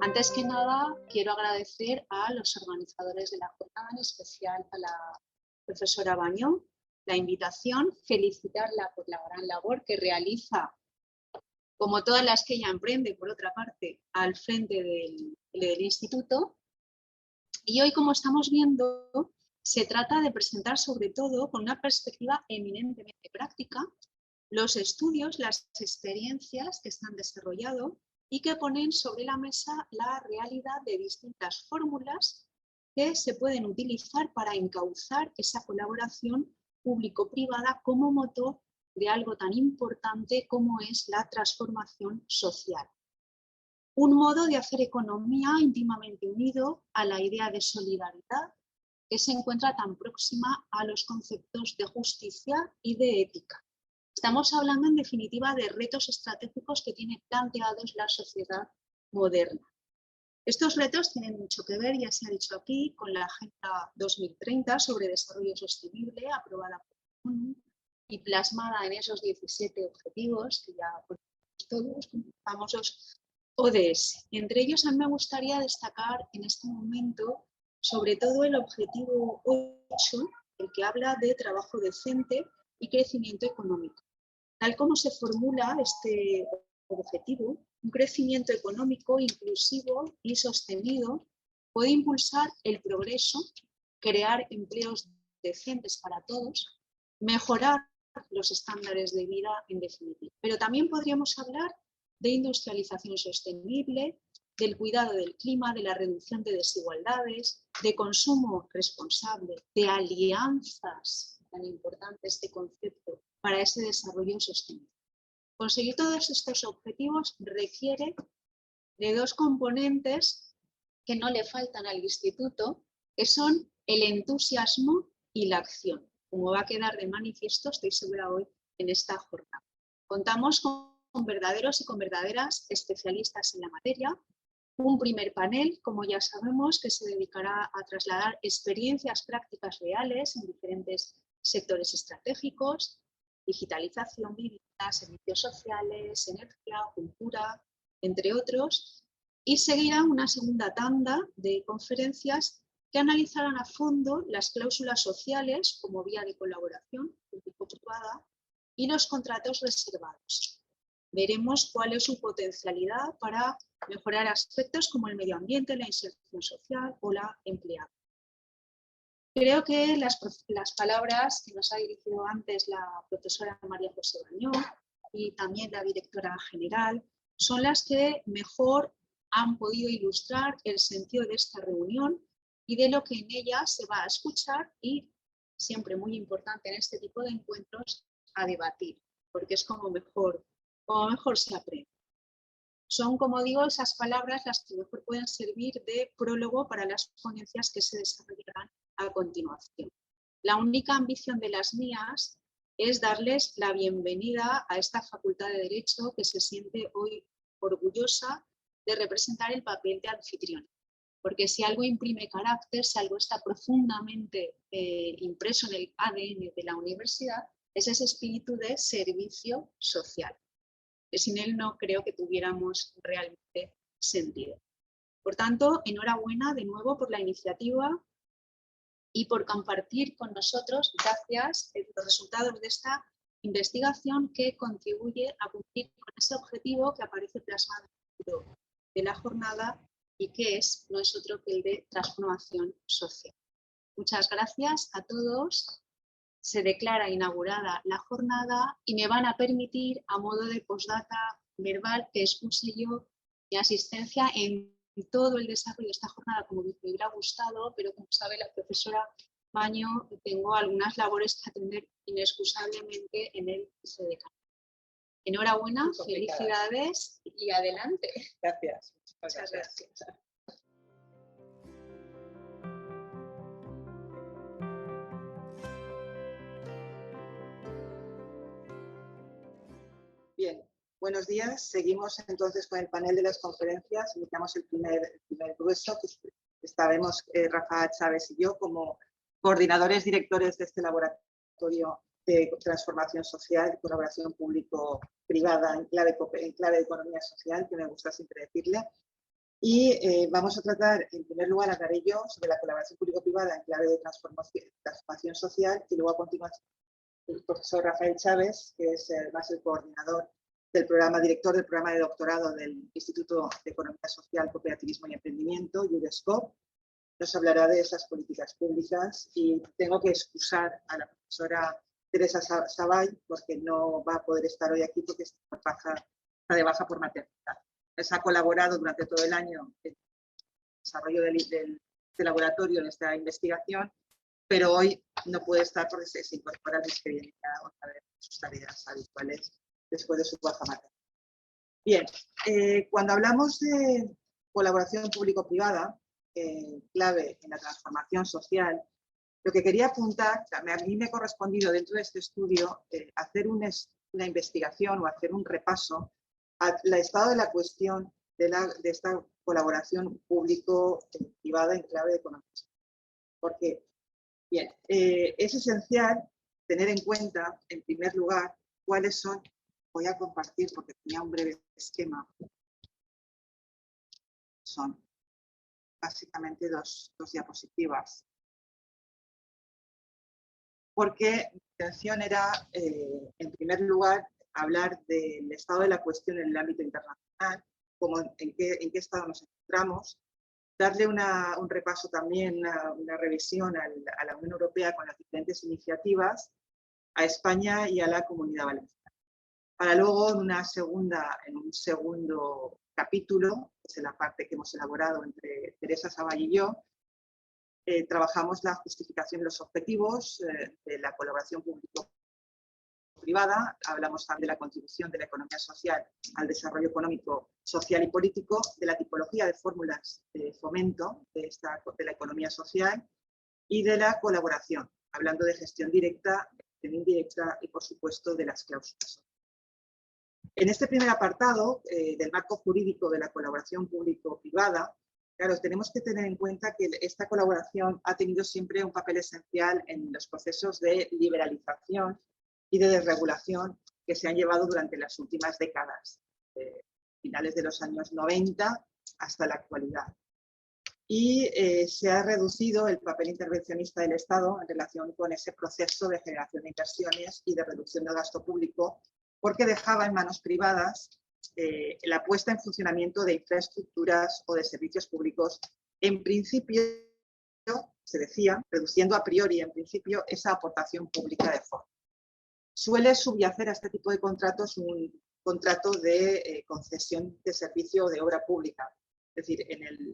Antes que nada, quiero agradecer a los organizadores de la jornada, en especial a la profesora Bañón, la invitación, felicitarla por la gran labor que realiza, como todas las que ella emprende, por otra parte, al frente del instituto. Y hoy, como estamos viendo, se trata de presentar sobre todo con una perspectiva eminentemente práctica los estudios, las experiencias que se han desarrollado y que ponen sobre la mesa la realidad de distintas fórmulas que se pueden utilizar para encauzar esa colaboración público-privada como motor de algo tan importante como es la transformación social. Un modo de hacer economía íntimamente unido a la idea de solidaridad que se encuentra tan próxima a los conceptos de justicia y de ética. Estamos hablando, en definitiva, de retos estratégicos que tiene planteados la sociedad moderna. Estos retos tienen mucho que ver, ya se ha dicho aquí, con la Agenda 2030 sobre Desarrollo Sostenible, aprobada por la ONU y plasmada en esos 17 objetivos que ya conocemos todos, como famosos ODS. Entre ellos, a mí me gustaría destacar en este momento, sobre todo, el objetivo 8, el que habla de trabajo decente y crecimiento económico. Tal como se formula este objetivo, un crecimiento económico inclusivo y sostenido puede impulsar el progreso, crear empleos decentes para todos, mejorar los estándares de vida en definitiva. Pero también podríamos hablar de industrialización sostenible, del cuidado del clima, de la reducción de desigualdades, de consumo responsable, de alianzas, tan importante este concepto, para ese desarrollo sostenible. Conseguir todos estos objetivos requiere de dos componentes que no le faltan al instituto, que son el entusiasmo y la acción, como va a quedar de manifiesto, estoy segura, hoy en esta jornada. Contamos con verdaderos y con verdaderas especialistas en la materia, un primer panel, como ya sabemos, que se dedicará a trasladar experiencias prácticas reales en diferentes sectores estratégicos: digitalización, vivienda, servicios sociales, energía, cultura, entre otros. Y seguirá una segunda tanda de conferencias que analizarán a fondo las cláusulas sociales como vía de colaboración público-privada y los contratos reservados. Veremos cuál es su potencialidad para mejorar aspectos como el medio ambiente, la inserción social o la empleabilidad. Creo que las palabras que nos ha dirigido antes la profesora María José Bañón y también la directora general son las que mejor han podido ilustrar el sentido de esta reunión y de lo que en ella se va a escuchar y, siempre muy importante en este tipo de encuentros, a debatir, porque es como mejor se aprende. Son, como digo, esas palabras las que mejor pueden servir de prólogo para las ponencias que se desarrollarán a continuación. La única ambición de las mías es darles la bienvenida a esta Facultad de Derecho que se siente hoy orgullosa de representar el papel de anfitrión. Porque si algo imprime carácter, si algo está profundamente impreso en el ADN de la universidad, es ese espíritu de servicio social, que sin él no creo que tuviéramos realmente sentido. Por tanto, enhorabuena de nuevo por la iniciativa y por compartir con nosotros, gracias, los resultados de esta investigación que contribuye a cumplir con ese objetivo que aparece plasmado en el título de la jornada y que no es otro que el de transformación social. Muchas gracias a todos. Se declara inaugurada la jornada y me van a permitir, a modo de postdata verbal, que expuse yo mi asistencia en todo el desarrollo de esta jornada, como me hubiera gustado, pero como sabe la profesora Baño, tengo algunas labores que atender inexcusablemente en el SEDECAN. Enhorabuena, felicidades y adelante. Gracias. Muchas gracias. Bien, buenos días. Seguimos entonces con el panel de las conferencias. Iniciamos el primer grueso, que estaremos Rafa Chávez y yo como coordinadores directores de este laboratorio de transformación social y colaboración público-privada en clave de economía social, que me gusta siempre decirle. Y vamos a tratar, en primer lugar, hablaré yo sobre la colaboración público-privada en clave de transformación social, y luego a continuación el profesor Rafael Chávez, que es más el coordinador del programa, director del programa de doctorado del Instituto de Economía Social, Cooperativismo y Emprendimiento, IUDESCOP, nos hablará de esas políticas públicas. Y tengo que excusar a la profesora Teresa Savall porque no va a poder estar hoy aquí porque está de baja por maternidad. Les ha colaborado durante todo el año en el desarrollo del laboratorio en esta investigación, pero hoy no puede estar porque se incorpora a mi experiencia otra vez sus tareas habituales después de su baja maternidad. Bien, cuando hablamos de colaboración público-privada, clave en la transformación social, lo que quería apuntar, a mí me ha correspondido dentro de este estudio hacer una investigación o hacer un repaso al estado de la cuestión de esta colaboración público-privada en clave de economía. Porque, bien, es esencial tener en cuenta, en primer lugar, cuáles son. Voy a compartir porque tenía un breve esquema. Son básicamente dos diapositivas. Porque mi intención era, en primer lugar, hablar del estado de la cuestión en el ámbito internacional, en qué estado nos encontramos, darle un repaso también, una revisión a la Unión Europea con las diferentes iniciativas, a España y a la Comunidad Valenciana. Para luego, en un segundo capítulo, que es la parte que hemos elaborado entre Teresa Savall y yo, trabajamos la justificación de los objetivos de la colaboración público-privada, hablamos también de la contribución de la economía social al desarrollo económico, social y político, de la tipología de fórmulas de fomento de la economía social y de la colaboración, hablando de gestión directa, gestión indirecta y, por supuesto, de las cláusulas. En este primer apartado del marco jurídico de la colaboración público-privada, claro, tenemos que tener en cuenta que esta colaboración ha tenido siempre un papel esencial en los procesos de liberalización y de desregulación que se han llevado durante las últimas décadas, finales de los años 90 hasta la actualidad. Y se ha reducido el papel intervencionista del Estado en relación con ese proceso de generación de inversiones y de reducción del gasto público, porque dejaba en manos privadas la puesta en funcionamiento de infraestructuras o de servicios públicos, en principio, se decía, reduciendo a priori, en principio, esa aportación pública de fondo. Suele subyacer a este tipo de contratos un contrato de concesión de servicio o de obra pública. Es decir,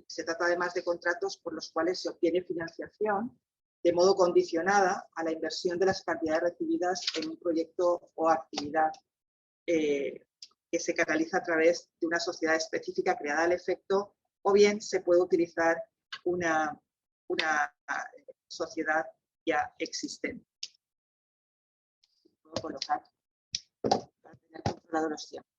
se trata además de contratos por los cuales se obtiene financiación de modo condicionada a la inversión de las cantidades recibidas en un proyecto o actividad que se canaliza a través de una sociedad específica creada al efecto, o bien se puede utilizar una sociedad ya existente. Puedo colocar para tener controlado los tiempos.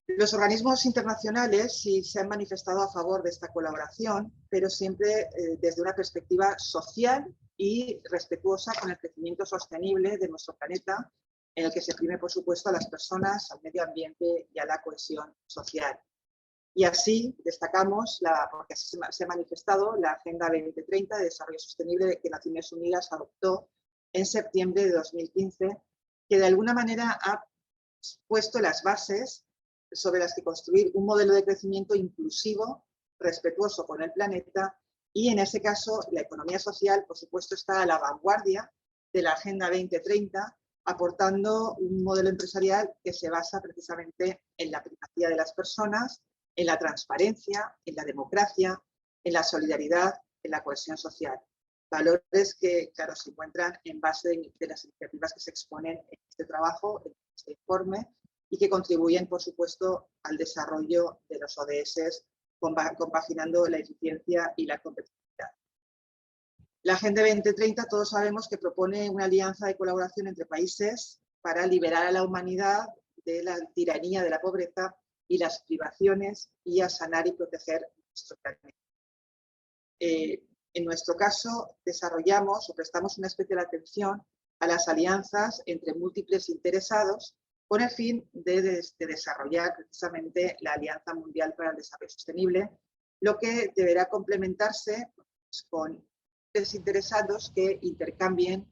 Los organismos internacionales sí se han manifestado a favor de esta colaboración, pero siempre desde una perspectiva social y respetuosa con el crecimiento sostenible de nuestro planeta, en el que se prime, por supuesto, a las personas, al medio ambiente y a la cohesión social. Y así destacamos, porque así se ha manifestado, la Agenda 2030 de Desarrollo Sostenible que Naciones Unidas adoptó en septiembre de 2015, que de alguna manera ha puesto las bases sobre las que construir un modelo de crecimiento inclusivo, respetuoso con el planeta, y en ese caso la economía social, por supuesto, está a la vanguardia de la Agenda 2030, aportando un modelo empresarial que se basa precisamente en la primacía de las personas, en la transparencia, en la democracia, en la solidaridad, en la cohesión social. Valores que, claro, se encuentran en base de las iniciativas que se exponen en este trabajo, en este informe, y que contribuyen, por supuesto, al desarrollo de los ODS, compaginando la eficiencia y la competitividad. La Agenda 2030, todos sabemos que propone una alianza de colaboración entre países para liberar a la humanidad de la tiranía de la pobreza y las privaciones y a sanar y proteger nuestro planeta. En nuestro caso, desarrollamos o prestamos una especial atención a las alianzas entre múltiples interesados con el fin de desarrollar precisamente la Alianza Mundial para el Desarrollo Sostenible, lo que deberá complementarse con interesados que intercambien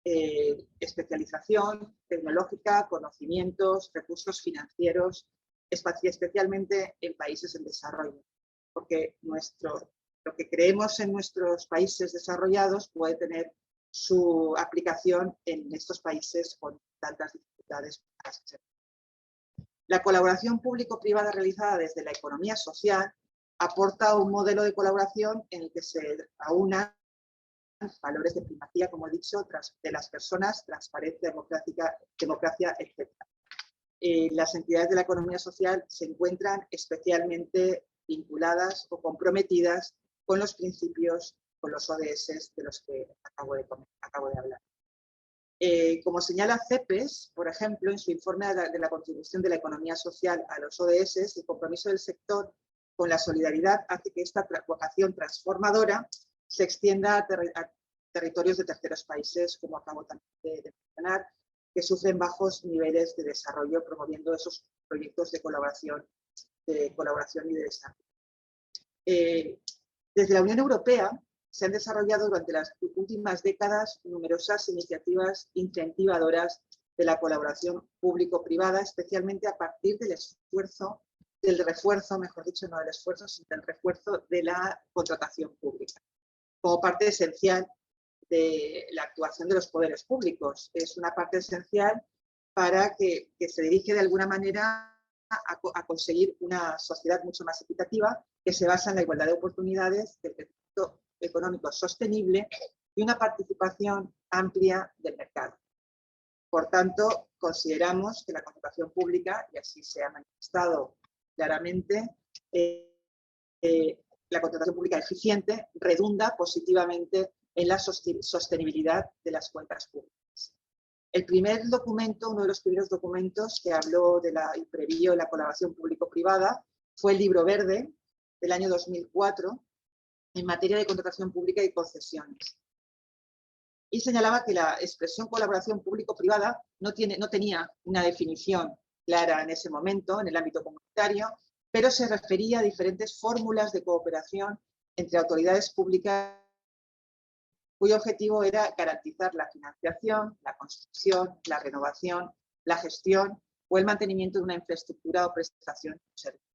especialización tecnológica, conocimientos, recursos financieros, especialmente en países en desarrollo, porque lo que creemos en nuestros países desarrollados puede tener su aplicación en estos países con tantas dificultades. La colaboración público-privada realizada desde la economía social aporta un modelo de colaboración en el que se aunan valores de primacía, como he dicho, de las personas, transparencia, democracia, etc. Las entidades de la economía social se encuentran especialmente vinculadas o comprometidas con los principios, con los ODS de los que acabo de hablar. Como señala CEPES, por ejemplo, en su informe de la contribución de la economía social a los ODS, el compromiso del sector con la solidaridad hace que esta vocación transformadora se extienda a territorios de terceros países, como acabo también de mencionar, que sufren bajos niveles de desarrollo, promoviendo esos proyectos de colaboración y de desarrollo. Desde la Unión Europea se han desarrollado durante las últimas décadas numerosas iniciativas incentivadoras de la colaboración público-privada, especialmente a partir del refuerzo, mejor dicho, no del esfuerzo, sino del refuerzo de la contratación pública, como parte esencial de la actuación de los poderes públicos. Es una parte esencial para que se dirige de alguna manera a conseguir una sociedad mucho más equitativa, que se basa en la igualdad de oportunidades, el crecimiento económico sostenible y una participación amplia del mercado. Por tanto, consideramos que la contratación pública, y así se ha manifestado claramente, la contratación pública eficiente redunda positivamente en la sostenibilidad de las cuentas públicas. El primer documento, uno de los primeros documentos que habló y previó la colaboración público-privada fue el Libro Verde del año 2004 en materia de contratación pública y concesiones. Y señalaba que la expresión colaboración público-privada no tenía una definición clara en ese momento en el ámbito comunitario, pero se refería a diferentes fórmulas de cooperación entre autoridades públicas cuyo objetivo era garantizar la financiación, la construcción, la renovación, la gestión o el mantenimiento de una infraestructura o prestación de un servicio.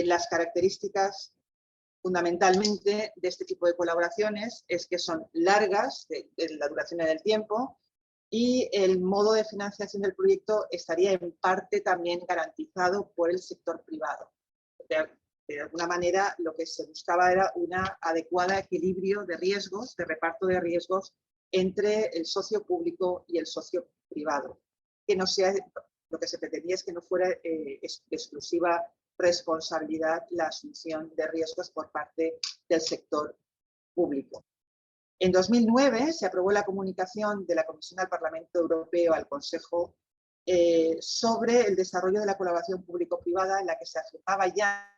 Las características fundamentalmente de este tipo de colaboraciones es que son largas, de la duración en el tiempo, y el modo de financiación del proyecto estaría en parte también garantizado por el sector privado. De alguna manera, lo que se buscaba era un adecuado equilibrio de riesgos, de reparto de riesgos entre el socio público y el socio privado. Que no sea, lo que se pretendía es que no fuera exclusiva responsabilidad la asunción de riesgos por parte del sector público. En 2009 se aprobó la comunicación de la Comisión al Parlamento Europeo, al Consejo, sobre el desarrollo de la colaboración público-privada, en la que se afirmaba ya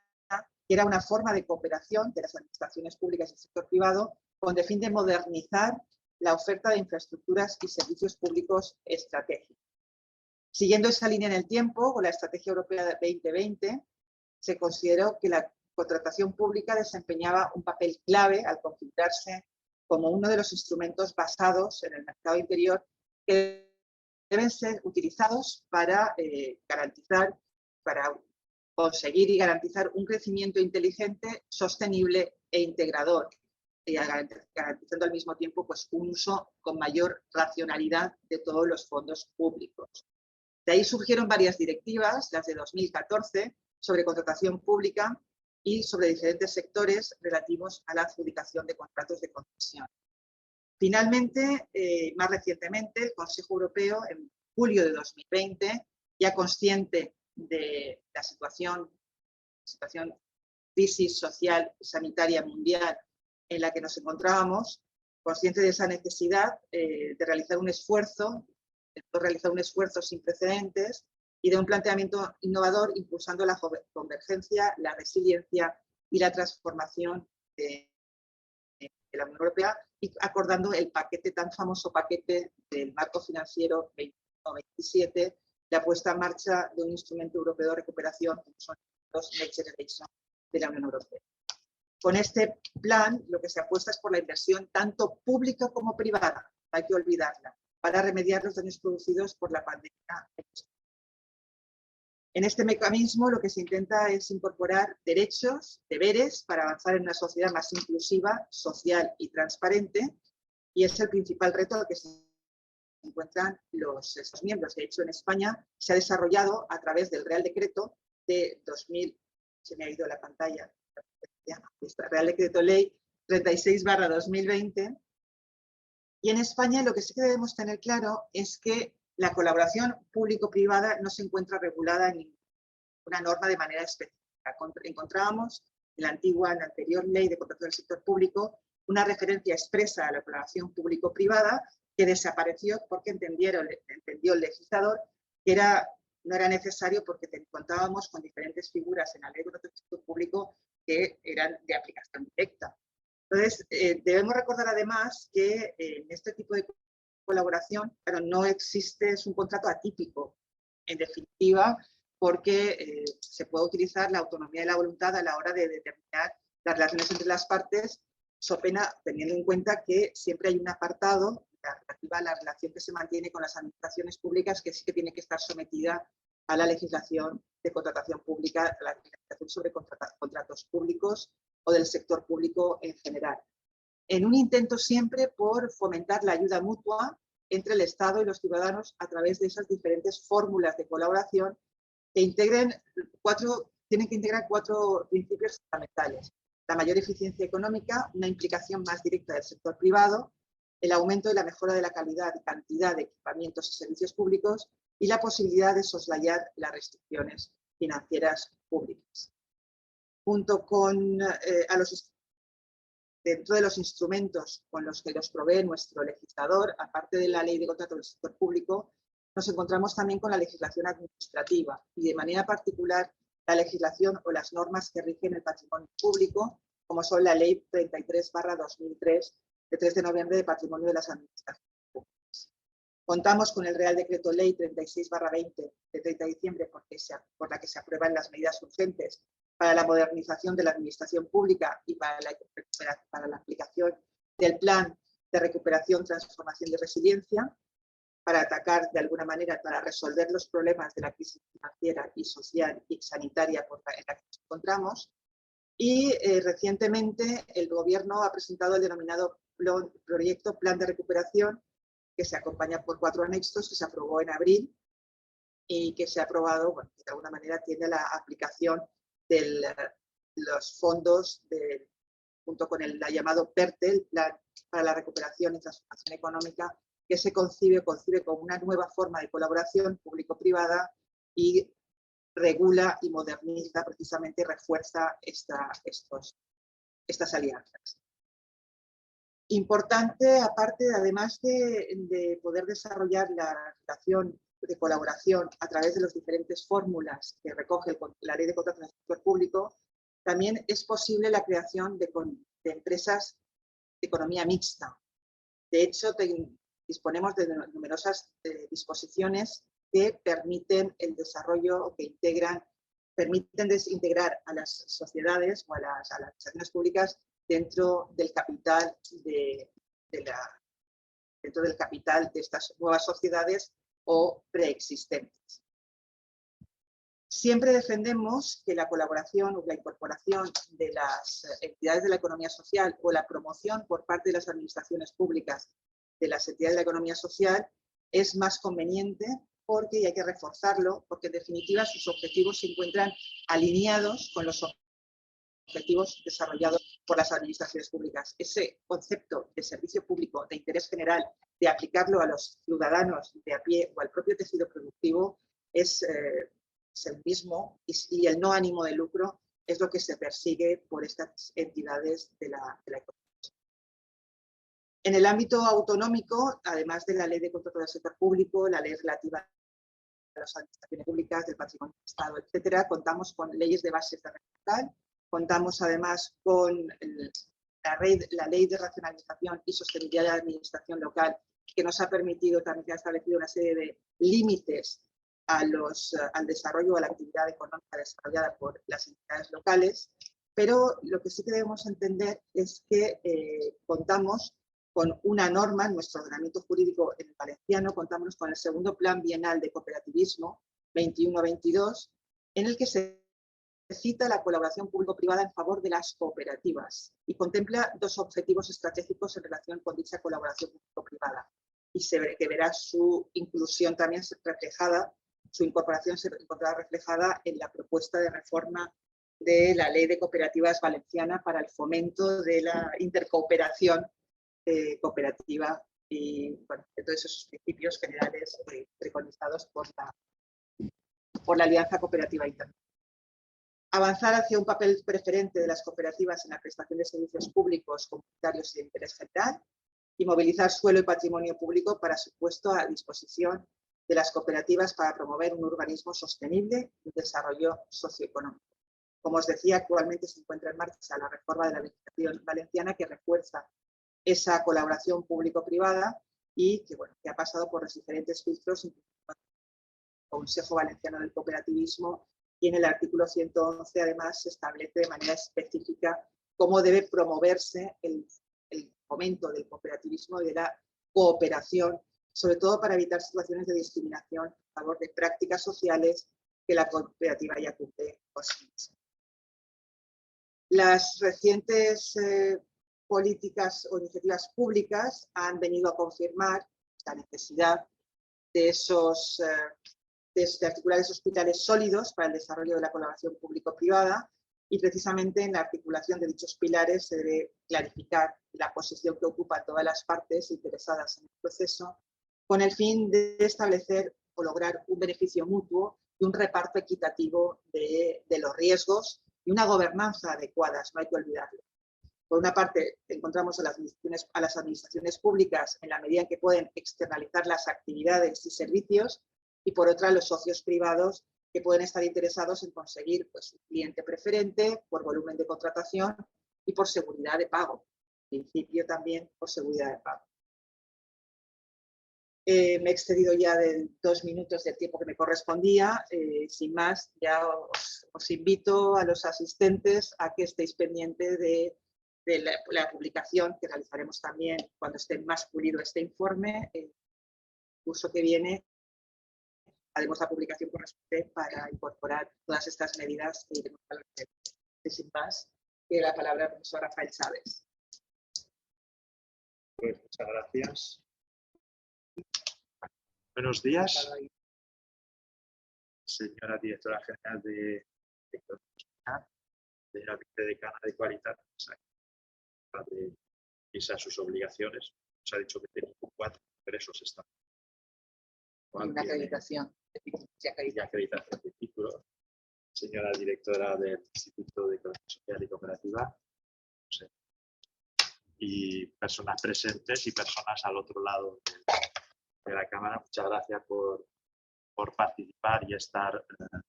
que era una forma de cooperación de las administraciones públicas y el sector privado con el fin de modernizar la oferta de infraestructuras y servicios públicos estratégicos. Siguiendo esa línea en el tiempo, con la Estrategia Europea 2020, se consideró que la contratación pública desempeñaba un papel clave al configurarse como uno de los instrumentos basados en el mercado interior que deben ser utilizados para conseguir y garantizar un crecimiento inteligente, sostenible e integrador, garantizando al mismo tiempo pues, un uso con mayor racionalidad de todos los fondos públicos. De ahí surgieron varias directivas, las de 2014, sobre contratación pública y sobre diferentes sectores relativos a la adjudicación de contratos de concesión. Finalmente, más recientemente, el Consejo Europeo, en julio de 2020, ya consciente de la situación crisis social y sanitaria mundial en la que nos encontrábamos, consciente de esa necesidad de realizar un esfuerzo sin precedentes y de un planteamiento innovador impulsando la convergencia, la resiliencia y la transformación de la Unión Europea y acordando el tan famoso paquete del marco financiero 2020. 27, la puesta en marcha de un instrumento europeo de recuperación, como son los Next Generation de la Unión Europea. Con este plan, lo que se apuesta es por la inversión tanto pública como privada, no hay que olvidarla, para remediar los daños producidos por la pandemia. En este mecanismo lo que se intenta es incorporar derechos, deberes, para avanzar en una sociedad más inclusiva, social y transparente, y es el principal reto al que se encuentran estos miembros. De hecho, en España se ha desarrollado a través del Real Decreto de 2000, se me ha ido la pantalla, Real Decreto Ley 36/2020, y en España lo que sí que debemos tener claro es que la colaboración público-privada no se encuentra regulada en ninguna norma de manera específica. Encontrábamos en la anterior ley de contrato del sector público una referencia expresa a la colaboración público-privada que desapareció porque entendió el legislador que no era necesario porque contábamos con diferentes figuras en la ley de contrato del sector público que eran de aplicación directa. Entonces, debemos recordar además que en este tipo de colaboración, claro, no existe, es un contrato atípico, en definitiva, porque se puede utilizar la autonomía de la voluntad a la hora de determinar las relaciones entre las partes, so pena teniendo en cuenta que siempre hay un apartado relativa a la relación que se mantiene con las administraciones públicas que sí que tiene que estar sometida a la legislación de contratación pública, a la legislación sobre contratos públicos o del sector público en general, en un intento siempre por fomentar la ayuda mutua entre el Estado y los ciudadanos a través de esas diferentes fórmulas de colaboración que tienen que integrar 4 principios fundamentales: la mayor eficiencia económica, una implicación más directa del sector privado, el aumento y la mejora de la calidad y cantidad de equipamientos y servicios públicos y la posibilidad de soslayar las restricciones financieras públicas. Junto con dentro de los instrumentos con los que los provee nuestro legislador, aparte de la Ley de Contrato del Sector Público, nos encontramos también con la legislación administrativa y de manera particular la legislación o las normas que rigen el patrimonio público, como son la Ley 33/2003 de 3 de noviembre de Patrimonio de las Administraciones Públicas. Contamos con el Real Decreto Ley 36/20 de 30 de diciembre por la que se aprueban las medidas urgentes para la modernización de la administración pública y para la aplicación del Plan de Recuperación, Transformación y Resiliencia, para atacar de alguna manera, para resolver los problemas de la crisis financiera y social y sanitaria en la que nos encontramos. Y recientemente el Gobierno ha presentado el denominado proyecto Plan de Recuperación, que se acompaña por 4 anexos, que se aprobó en abril y que se ha aprobado, bueno, que de alguna manera tiene la aplicación de los fondos junto con el llamado PERTE, el Plan para la Recuperación y Transformación Económica, que se concibe como una nueva forma de colaboración público-privada y regula y moderniza precisamente y refuerza estas alianzas. Importante, aparte, además de poder desarrollar la relación de colaboración a través de las diferentes fórmulas que recoge la Ley de Contratos del Sector Público, también es posible la creación de empresas de economía mixta. De hecho, disponemos de numerosas disposiciones que permiten el desarrollo o que permiten desintegrar a las sociedades o a las administraciones públicas dentro del capital dentro del capital de estas nuevas sociedades o preexistentes. Siempre defendemos que la colaboración o la incorporación de las entidades de la economía social o la promoción por parte de las administraciones públicas de las entidades de la economía social es más conveniente porque, y hay que reforzarlo, porque en definitiva sus objetivos se encuentran alineados con los objetivos desarrollados por las administraciones públicas. Ese concepto de servicio público de interés general, de aplicarlo a los ciudadanos de a pie o al propio tejido productivo, es el mismo, y el no ánimo de lucro es lo que se persigue por estas entidades de la economía. En el ámbito autonómico, además de la Ley de Contrato del Sector Público, la ley relativa a las administraciones públicas, del patrimonio del Estado, etcétera, contamos con leyes de base estatal, contamos además con la Ley de Racionalización y Sostenibilidad de la Administración Local que nos ha permitido también, que ha establecido una serie de límites al desarrollo o a la actividad económica desarrollada por las entidades locales, pero lo que sí que debemos entender es que contamos con una norma en nuestro ordenamiento jurídico en el valenciano, contamos con el segundo Plan Bienal de Cooperativismo 21-22, en el que se cita la colaboración público-privada en favor de las cooperativas y contempla dos objetivos estratégicos en relación con dicha colaboración público-privada. Y se ve que verá su inclusión también reflejada, su incorporación se encontrará reflejada en la propuesta de reforma de la Ley de Cooperativas Valenciana para el fomento de la intercooperación cooperativa y bueno, de todos esos principios generales preconizados por la Alianza Cooperativa Internacional. Avanzar hacia un papel preferente de las cooperativas en la prestación de servicios públicos, comunitarios y de interés general, y movilizar suelo y patrimonio público para su puesto a disposición de las cooperativas para promover un urbanismo sostenible y un desarrollo socioeconómico. Como os decía, actualmente se encuentra en marcha la reforma de la legislación valenciana que refuerza esa colaboración público-privada y que, bueno, que ha pasado por los diferentes filtros, incluso el Consejo Valenciano del Cooperativismo, y en el artículo 111 además se establece de manera específica cómo debe promoverse el fomento del cooperativismo y de la cooperación, sobre todo para evitar situaciones de discriminación a favor de prácticas sociales que la cooperativa ya cumple por sí misma. Las recientes políticas o iniciativas públicas han venido a confirmar la necesidad de articular esos pilares sólidos para el desarrollo de la colaboración público-privada y precisamente en la articulación de dichos pilares se debe clarificar la posición que ocupan todas las partes interesadas en el proceso con el fin de establecer o lograr un beneficio mutuo y un reparto equitativo de los riesgos y una gobernanza adecuada, no hay que olvidarlo. Por una parte, encontramos a las administraciones públicas en la medida en que pueden externalizar las actividades y servicios, y por otra, los socios privados que pueden estar interesados en conseguir pues, un cliente preferente por volumen de contratación y por seguridad de pago. En principio también por seguridad de pago. Me he excedido ya de 2 minutos del tiempo que me correspondía. Sin más, ya os invito a los asistentes a que estéis pendientes de la publicación que realizaremos también cuando esté más pulido este informe. El curso que viene haremos la publicación correspondiente para incorporar todas estas medidas que iremos a la red. Sin más, tiene la palabra el profesor Rafael Chávez. Pues muchas gracias. Buenos días, señora directora general de Economía, señora vicedecana de Qualitat, de esas sus obligaciones. Nos ha dicho que tiene 4 ingresos esta. Una acreditación y acreditación de títulos. Señora directora del Instituto de Economía Social y Cooperativa. No sé. Y personas presentes y personas al otro lado de la Cámara, muchas gracias por participar y estar en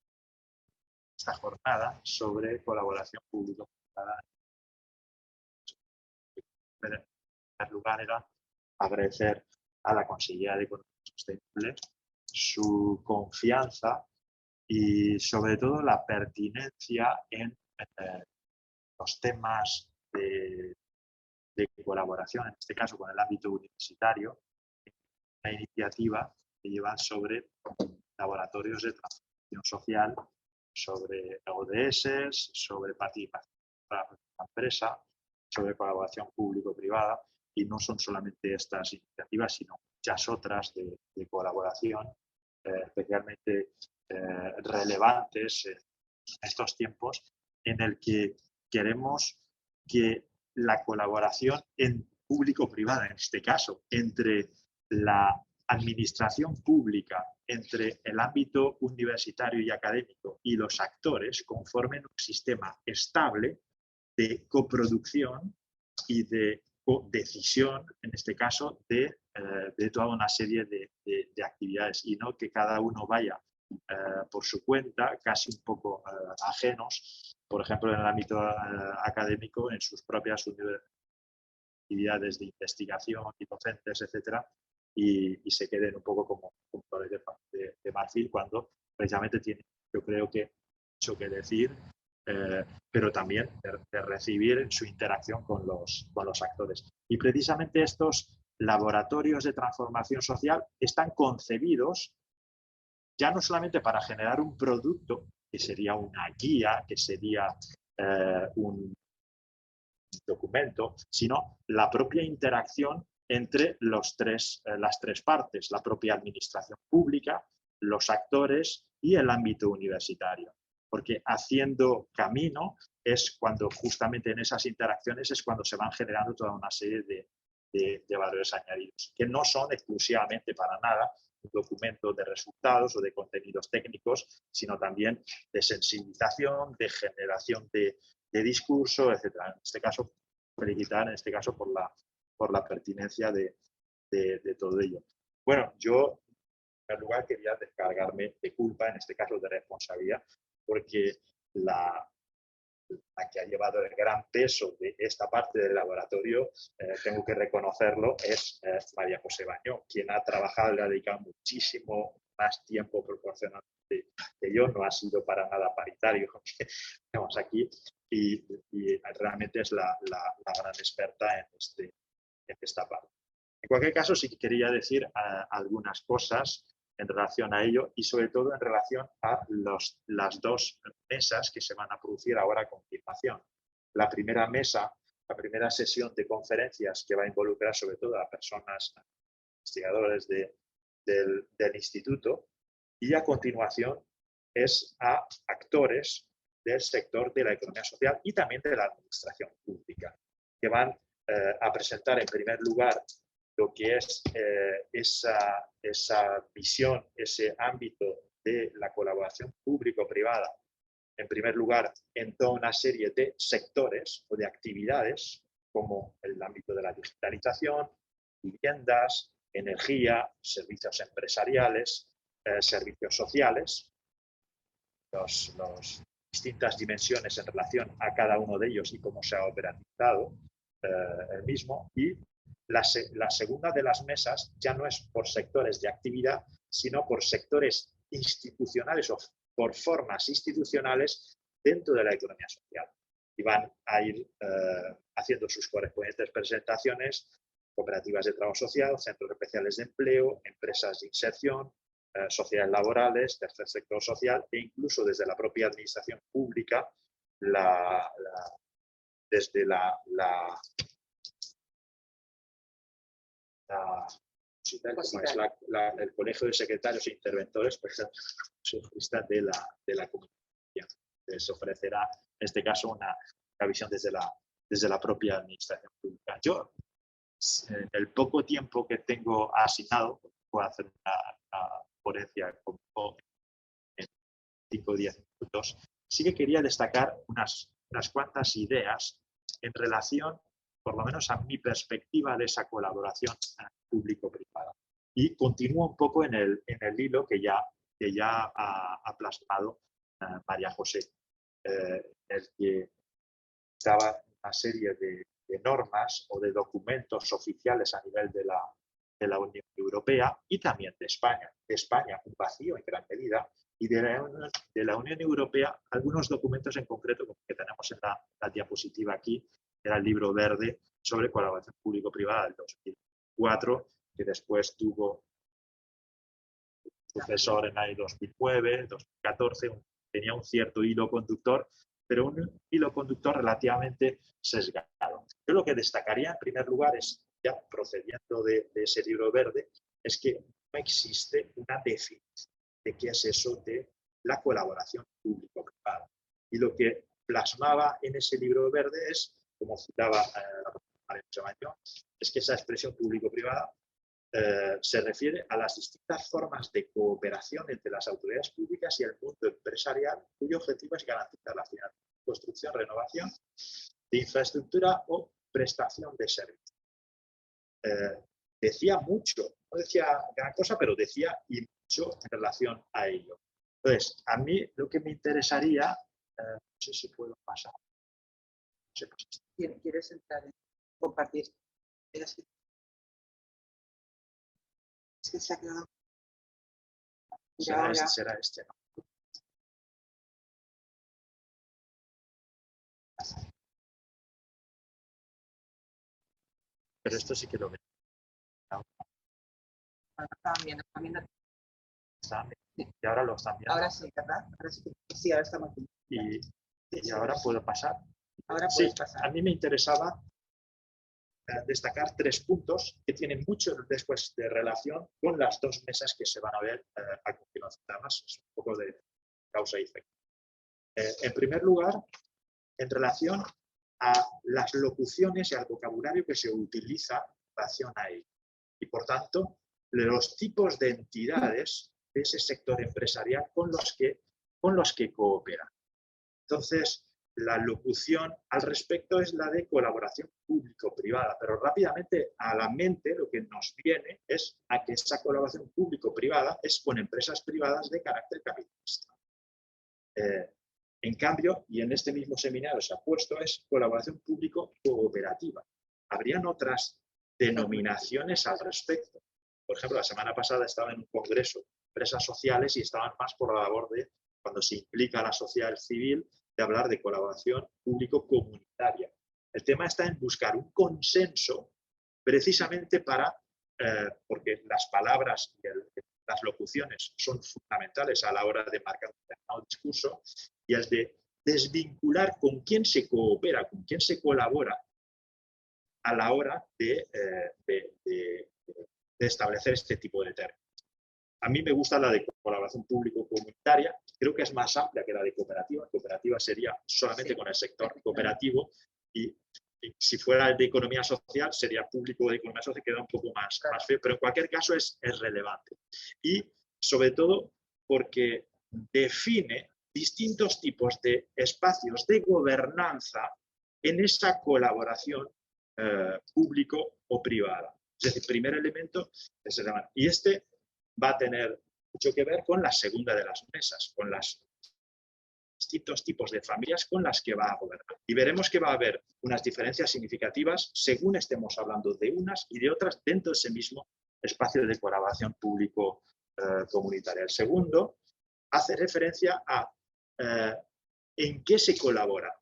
esta jornada sobre colaboración público-privada. En primer lugar era agradecer a la Consellería de Economía Sostenible su confianza y sobre todo la pertinencia en los temas de colaboración, en este caso con el ámbito universitario, una iniciativa que lleva sobre laboratorios de transformación social, sobre ODS, sobre participación para la empresa, sobre colaboración público-privada, y no son solamente estas iniciativas, sino muchas otras de colaboración, especialmente relevantes en estos tiempos, en el que queremos que la colaboración en público-privada, en este caso, entre la administración pública, entre el ámbito universitario y académico y los actores, conformen un sistema estable de coproducción y de codecisión, en este caso, de toda una serie de actividades, y no que cada uno vaya por su cuenta, casi un poco ajenos, por ejemplo, en el ámbito académico, en sus propias actividades de investigación y docentes, etcétera, y se queden un poco como Torres de Marfil, cuando precisamente tienen, yo creo que, mucho que decir, pero también de recibir su interacción con los actores. Y precisamente estos laboratorios de transformación social están concebidos ya no solamente para generar un producto, que sería una guía, que sería un documento, sino la propia interacción entre las tres partes, la propia administración pública, los actores y el ámbito universitario. Porque haciendo camino es cuando justamente en esas interacciones es cuando se van generando toda una serie de valores añadidos, que no son exclusivamente para nada un documento de resultados o de contenidos técnicos, sino también de sensibilización, de generación de discurso, etc. En este caso, felicitar por la pertinencia de todo ello. Bueno, yo en primer lugar quería descargarme de culpa, en este caso de responsabilidad, porque la que ha llevado el gran peso de esta parte del laboratorio, tengo que reconocerlo, es María José Bañó, quien ha trabajado y le ha dedicado muchísimo más tiempo proporcionalmente que yo, no ha sido para nada paritario que tenemos aquí, y realmente es la gran experta en esta parte. En cualquier caso, sí que quería decir algunas cosas en relación a ello y sobre todo en relación a las dos mesas que se van a producir ahora a continuación. La primera mesa, la primera sesión de conferencias que va a involucrar sobre todo a personas investigadores del instituto, y a continuación es a actores del sector de la economía social y también de la administración pública, que van a presentar en primer lugar lo que es esa visión, ese ámbito de la colaboración público-privada, en primer lugar, en toda una serie de sectores o de actividades, como el ámbito de la digitalización, viviendas, energía, servicios empresariales, servicios sociales, las distintas dimensiones en relación a cada uno de ellos y cómo se ha operativizado el mismo. Y la segunda de las mesas ya no es por sectores de actividad, sino por sectores institucionales o por formas institucionales dentro de la economía social. Y van a ir haciendo sus correspondientes presentaciones, cooperativas de trabajo social, centros especiales de empleo, empresas de inserción, sociedades laborales, tercer sector social e incluso desde la propia administración pública, desde el Colegio de Secretarios e Interventores de la comunicación. Se ofrecerá, en este caso, una visión desde la propia administración pública. Yo, en el poco tiempo que tengo asignado, puedo hacer una ponencia como en 5 o 10 minutos, sí que quería destacar unas cuantas ideas en relación, por lo menos a mi perspectiva de esa colaboración público-privada. Y continúo un poco en el hilo que ya ha plasmado María José, en el que estaba una serie de normas o de documentos oficiales a nivel de la Unión Europea y también de España. De España, un vacío en gran medida, y de la Unión Europea, algunos documentos en concreto, como que tenemos en la diapositiva aquí, era el libro verde sobre colaboración público-privada del 2004, que después tuvo un sucesor en el 2009, 2014, tenía un cierto hilo conductor, pero un hilo conductor relativamente sesgado. Yo lo que destacaría en primer lugar es, ya procediendo de ese libro verde, es que no existe una definición de qué es eso de la colaboración público-privada. Y lo que plasmaba en ese libro verde es, como citaba María José Bañó, es que esa expresión público-privada se refiere a las distintas formas de cooperación entre las autoridades públicas y el mundo empresarial, cuyo objetivo es garantizar la financiación, construcción, renovación de infraestructura o prestación de servicios. Decía mucho, no decía gran cosa, pero decía y mucho en relación a ello. Entonces, a mí lo que me interesaría, no sé si puedo pasar. No sé, ¿Quieres entrar en compartir? que se ha quedado. Será este, ¿no? Pero esto sí que lo veo. Estaban viendo. Y ahora lo están viendo. Ahora sí, ¿verdad? Ahora sí, ahora estamos aquí. Y ahora puedo pasar. Ahora Sí, puedes pasar. a mí me interesaba destacar 3 puntos que tienen mucho después de relación con las 2 mesas que se van a ver a continuación. Además, es un poco de causa y efecto. En primer lugar, en relación a las locuciones y al vocabulario que se utiliza en relación a ello. Y, por tanto, los tipos de entidades de ese sector empresarial con los que cooperan. Entonces, la locución al respecto es la de colaboración público-privada, pero rápidamente a la mente lo que nos viene es a que esa colaboración público-privada es con empresas privadas de carácter capitalista. En cambio, y en este mismo seminario se ha puesto, es colaboración público-cooperativa. Habrían otras denominaciones al respecto. Por ejemplo, la semana pasada estaba en un congreso de empresas sociales y estaban más por la labor de, cuando se implica a la sociedad civil, de hablar de colaboración público-comunitaria. El tema está en buscar un consenso precisamente para, porque las palabras y las locuciones son fundamentales a la hora de marcar un determinado discurso, y es de desvincular con quién se coopera, con quién se colabora a la hora de establecer este tipo de términos. A mí me gusta la de colaboración público-comunitaria, creo que es más amplia que la de cooperativa. Cooperativa sería solamente con el sector cooperativo y si fuera de economía social sería público de economía social, queda un poco más feo, pero en cualquier caso es relevante. Y sobre todo porque define distintos tipos de espacios de gobernanza en esa colaboración público o privada. Es decir, primer elemento es el elemento. Y este va a tener mucho que ver con la segunda de las mesas, con los distintos tipos de familias con las que va a gobernar. Y veremos que va a haber unas diferencias significativas según estemos hablando de unas y de otras dentro de ese mismo espacio de colaboración público-comunitaria. El segundo hace referencia a en qué se colabora,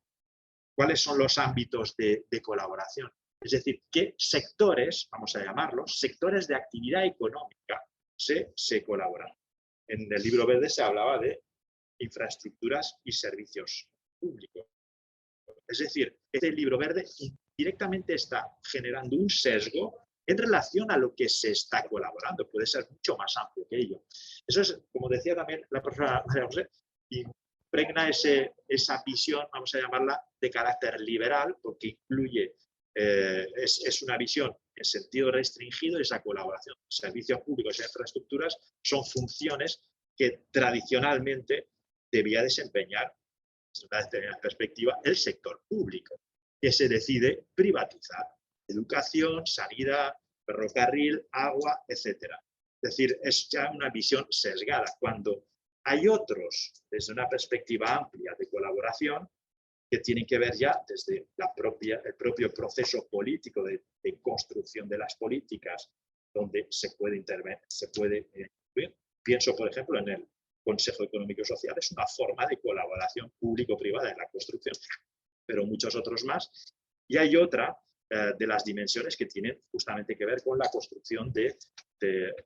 cuáles son los ámbitos de colaboración. Es decir, qué sectores, vamos a llamarlos, sectores de actividad económica se colaboran. En el libro verde se hablaba de infraestructuras y servicios públicos. Es decir, este libro verde directamente está generando un sesgo en relación a lo que se está colaborando. Puede ser mucho más amplio que ello. Eso es, como decía también la profesora María José, impregna esa visión, vamos a llamarla, de carácter liberal, porque incluye, es una visión en sentido restringido, esa colaboración. Servicios públicos e infraestructuras son funciones que tradicionalmente debía desempeñar, desde una determinada perspectiva, el sector público, que se decide privatizar. Educación, sanidad, ferrocarril, agua, etc. Es decir, es ya una visión sesgada. Cuando hay otros, desde una perspectiva amplia de colaboración, que tienen que ver ya desde el propio proceso político de construcción de las políticas, donde se puede intervenir, se puede incluir. Pienso, por ejemplo, en el Consejo Económico y Social, es una forma de colaboración público-privada en la construcción, pero muchos otros más. Y hay otra de las dimensiones que tienen justamente que ver con la construcción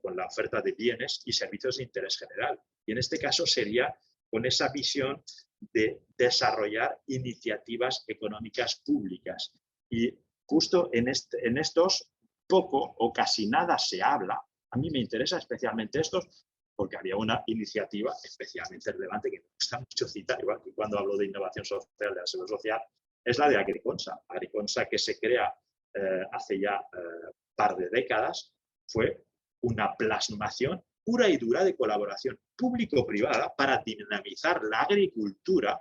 con la oferta de bienes y servicios de interés general. Y en este caso sería con esa visión de desarrollar iniciativas económicas públicas. Y justo en estos poco o casi nada se habla. A mí me interesa especialmente estos porque había una iniciativa especialmente relevante que me gusta mucho citar, igual que cuando hablo de innovación social, de la seguridad social, es la de Agriconsa. Agriconsa, que se crea hace ya un par de décadas, fue una plasmación pura y dura de colaboración público-privada para dinamizar la agricultura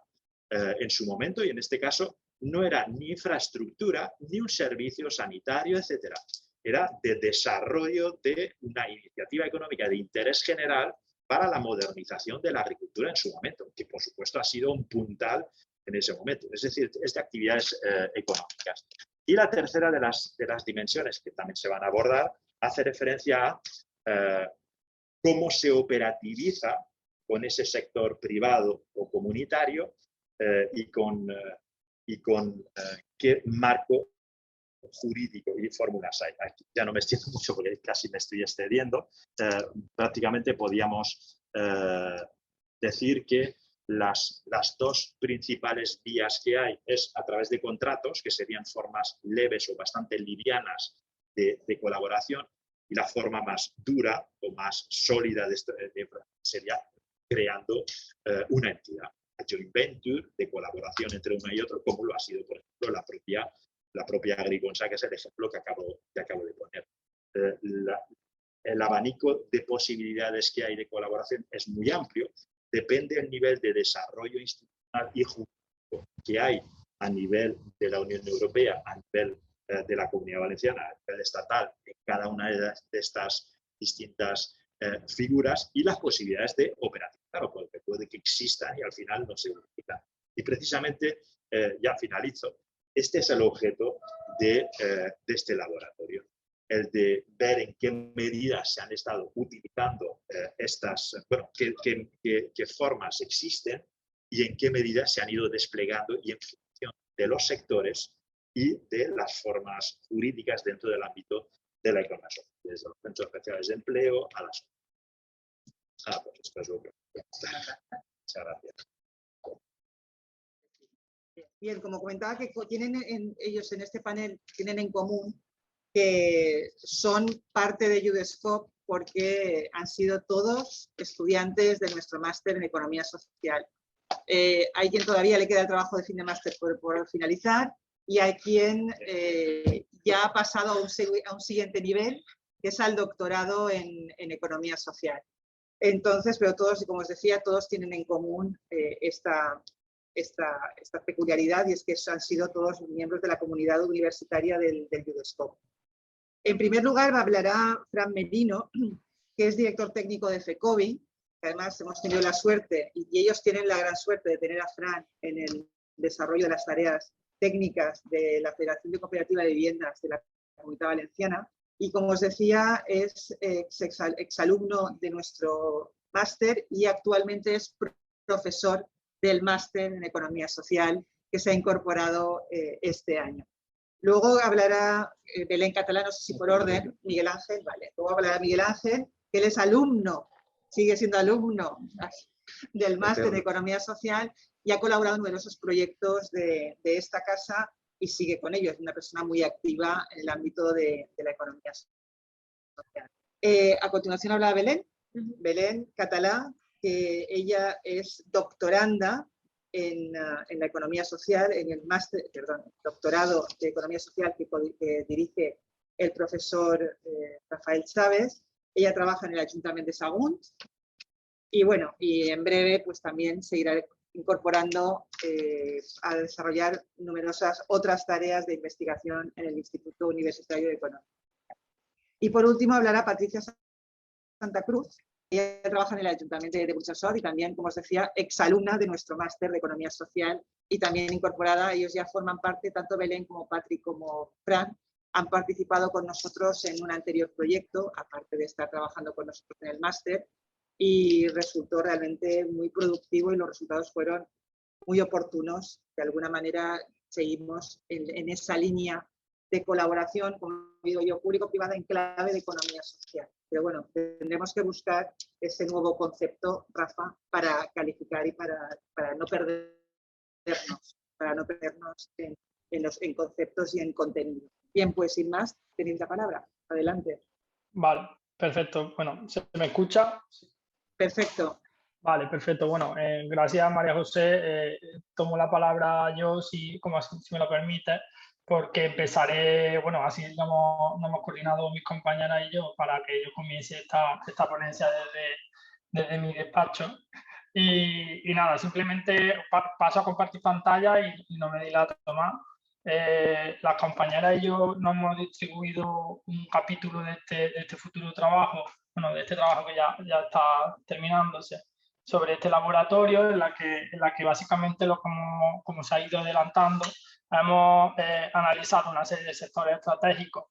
en su momento, y en este caso no era ni infraestructura ni un servicio sanitario, etcétera. Era de desarrollo de una iniciativa económica de interés general para la modernización de la agricultura en su momento, que por supuesto ha sido un puntal en ese momento, es decir, es de actividades económicas. Y la tercera de las dimensiones que también se van a abordar hace referencia a cómo se operativiza con ese sector privado o comunitario y con qué marco jurídico y fórmulas hay. Aquí ya no me extiendo mucho porque casi me estoy excediendo. Prácticamente podíamos decir que las dos principales vías que hay es a través de contratos, que serían formas leves o bastante livianas de colaboración, y la forma más dura o más sólida sería creando una entidad, una joint venture de colaboración entre uno y otro, como lo ha sido, por ejemplo, la propia Agriconsa, que es el ejemplo que acabo de poner. El abanico de posibilidades que hay de colaboración es muy amplio, depende del nivel de desarrollo institucional y jurídico que hay a nivel de la Unión Europea, a nivel de la Comunidad Valenciana, a nivel estatal, en cada una de estas distintas figuras y las posibilidades de operativizar, porque puede que existan y al final no se utilizan. Y precisamente, ya finalizo, este es el objeto de este laboratorio, el de ver en qué medidas se han estado utilizando qué formas existen y en qué medidas se han ido desplegando y en función de los sectores y de las formas jurídicas dentro del ámbito de la economía social, desde los centros especiales de empleo a las... pues esto es lo que... Muchas gracias. Bien, como comentaba, que ellos en este panel tienen en común que son parte de JUDESCOP porque han sido todos estudiantes de nuestro máster en Economía Social. Hay quien todavía le queda el trabajo de fin de máster por finalizar y hay quien ya ha pasado a un siguiente nivel, que es al doctorado en Economía Social. Entonces, pero todos, como os decía, todos tienen en común esta peculiaridad, y es que han sido todos miembros de la comunidad universitaria del JUDESCOP. En primer lugar, hablará Fran Merino, que es director técnico de FECOBI, que además hemos tenido la suerte, y ellos tienen la gran suerte de tener a Fran en el desarrollo de las tareas técnicas de la Federación de Cooperativa de Viviendas de la Comunidad Valenciana, y como os decía, es exalumno de nuestro máster y actualmente es profesor del máster en Economía Social que se ha incorporado este año. Luego hablará Belén Catalá, no sé si por orden, Miguel Ángel, vale. Luego hablará Miguel Ángel, que él es alumno, sigue siendo alumno del máster de Economía Social y ha colaborado en numerosos proyectos de esta casa y sigue con ellos. Es una persona muy activa en el ámbito de la economía social. A continuación habla Belén, Belén Catalá, que ella es doctoranda en la economía social, en el doctorado de economía social que dirige el profesor Rafael Chávez. Ella trabaja en el Ayuntamiento de Sagunt y bueno, y en breve pues también se irá incorporando a desarrollar numerosas otras tareas de investigación en el Instituto Universitario de Economía. Y por último hablará Patricia Santa Cruz. Ella trabaja en el Ayuntamiento de Burjasot y también, como os decía, exalumna de nuestro máster de Economía Social y también incorporada. Ellos ya forman parte, tanto Belén como Patrick como Fran, han participado con nosotros en un anterior proyecto, aparte de estar trabajando con nosotros en el máster, y resultó realmente muy productivo y los resultados fueron muy oportunos. De alguna manera seguimos en esa línea de colaboración, como digo yo, público-privada en clave de economía social. Pero bueno, tendremos que buscar ese nuevo concepto, Rafa, para calificar y para no perdernos en conceptos y en contenido. Bien, pues sin más, tenéis la palabra. Adelante. Vale, perfecto. Bueno, ¿se me escucha? Perfecto. Vale, perfecto. Bueno, gracias María José. Tomo la palabra yo, si me lo permite, porque empezaré, bueno, así nos hemos coordinado mis compañeras y yo para que yo comience esta ponencia desde mi despacho. Y nada, simplemente paso a compartir pantalla y no me dilato más. Las compañeras y yo nos hemos distribuido un capítulo de este futuro trabajo, bueno, de este trabajo que ya está terminándose, sobre este laboratorio en la que básicamente, como se ha ido adelantando, hemos analizado una serie de sectores estratégicos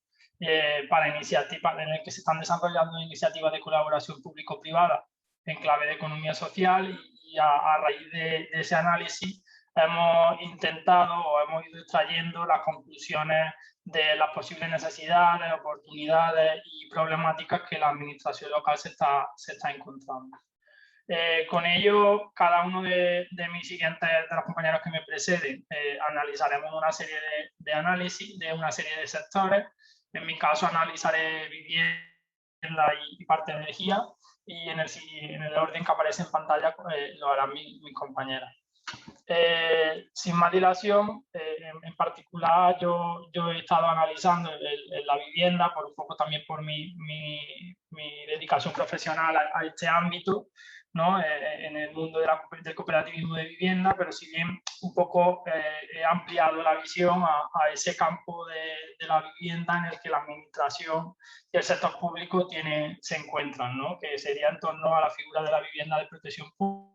para iniciativas en el que se están desarrollando iniciativas de colaboración público-privada en clave de economía social, y a raíz de ese análisis hemos intentado o hemos ido extrayendo las conclusiones de las posibles necesidades, oportunidades y problemáticas que la administración local se está encontrando. Con ello, cada uno de mis siguientes, de los compañeros que me preceden, analizaremos una serie de análisis de una serie de sectores. En mi caso, analizaré vivienda y parte de energía, y en el orden que aparece en pantalla lo harán mis compañeras. Sin más dilación, en particular yo he estado analizando la vivienda, por un poco también por mi dedicación profesional a este ámbito, ¿no? En el mundo del cooperativismo de vivienda, pero si bien un poco he ampliado la visión a ese campo de la vivienda en el que la administración y el sector público se encuentran, ¿no? Que sería en torno a la figura de la vivienda de protección pública,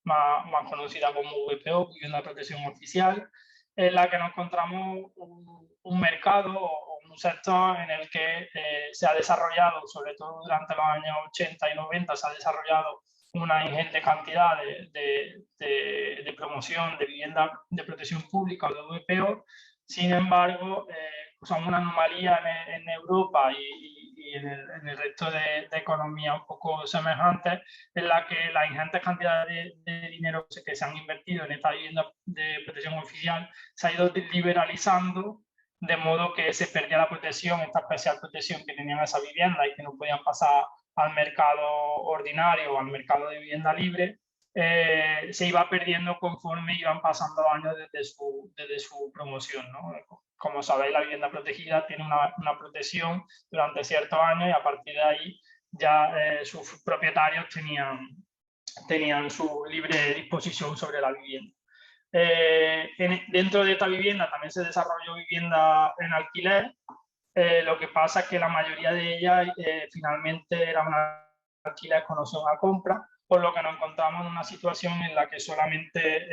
más conocida como VPO, Vivienda de Protección Oficial, en la que nos encontramos un mercado o un sector en el que se ha desarrollado, sobre todo durante los años 80 y 90, se ha desarrollado una ingente cantidad de promoción de vivienda de protección pública o de VPO. Sin embargo, son una anomalía en Europa y en el resto de economías un poco semejantes, en la que las ingentes cantidades de dinero que se han invertido en esta vivienda de protección oficial se ha ido liberalizando, de modo que se perdía la protección, esta especial protección que tenían esa vivienda y que no podían pasar al mercado ordinario o al mercado de vivienda libre. Se iba perdiendo conforme iban pasando años desde su promoción, ¿no? Como sabéis, la vivienda protegida tiene una protección durante ciertos años, y a partir de ahí ya sus propietarios tenían su libre disposición sobre la vivienda. Dentro de esta vivienda también se desarrolló vivienda en alquiler. Lo que pasa es que la mayoría de ellas finalmente era una alquiler con opción a compra, por lo que nos encontramos en una situación en la que solamente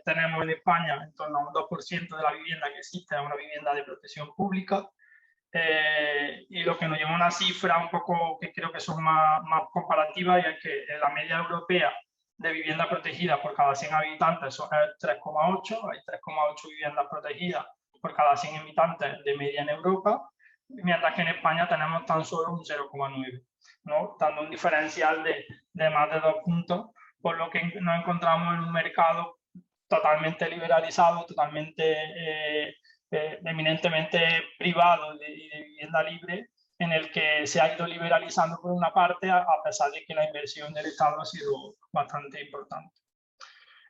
tenemos en España en torno a un 2% de la vivienda que existe, es una vivienda de protección pública, y lo que nos lleva a una cifra un poco que creo que son más comparativas, y es que en la media europea de vivienda protegida por cada 100 habitantes es 3,8, hay 3,8 viviendas protegidas por cada 100 habitantes de media en Europa, mientras que en España tenemos tan solo un 0,9, ¿no? Dando un diferencial de más de 2 puntos, por lo que nos encontramos en un mercado totalmente liberalizado, totalmente eminentemente privado y de vivienda libre, en el que se ha ido liberalizando por una parte, a pesar de que la inversión del Estado ha sido bastante importante.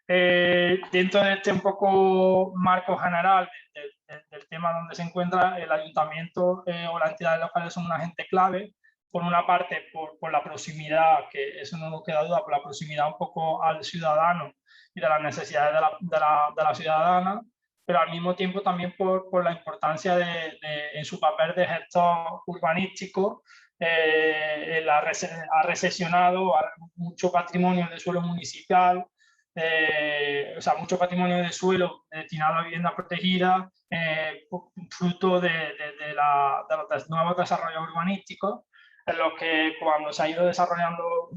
Dentro de este un poco marco general del tema donde se encuentra, el ayuntamiento o las entidades locales son un agente clave, por una parte por la proximidad, que eso no nos queda duda, por la proximidad un poco al ciudadano y de las necesidades de la ciudadana, pero al mismo tiempo también por la importancia en su papel de gestor urbanístico. Ha recesionado mucho patrimonio de suelo municipal, o sea, mucho patrimonio de suelo destinado a vivienda protegida, fruto de los nuevos desarrollos urbanísticos, en los que cuando se ha ido desarrollando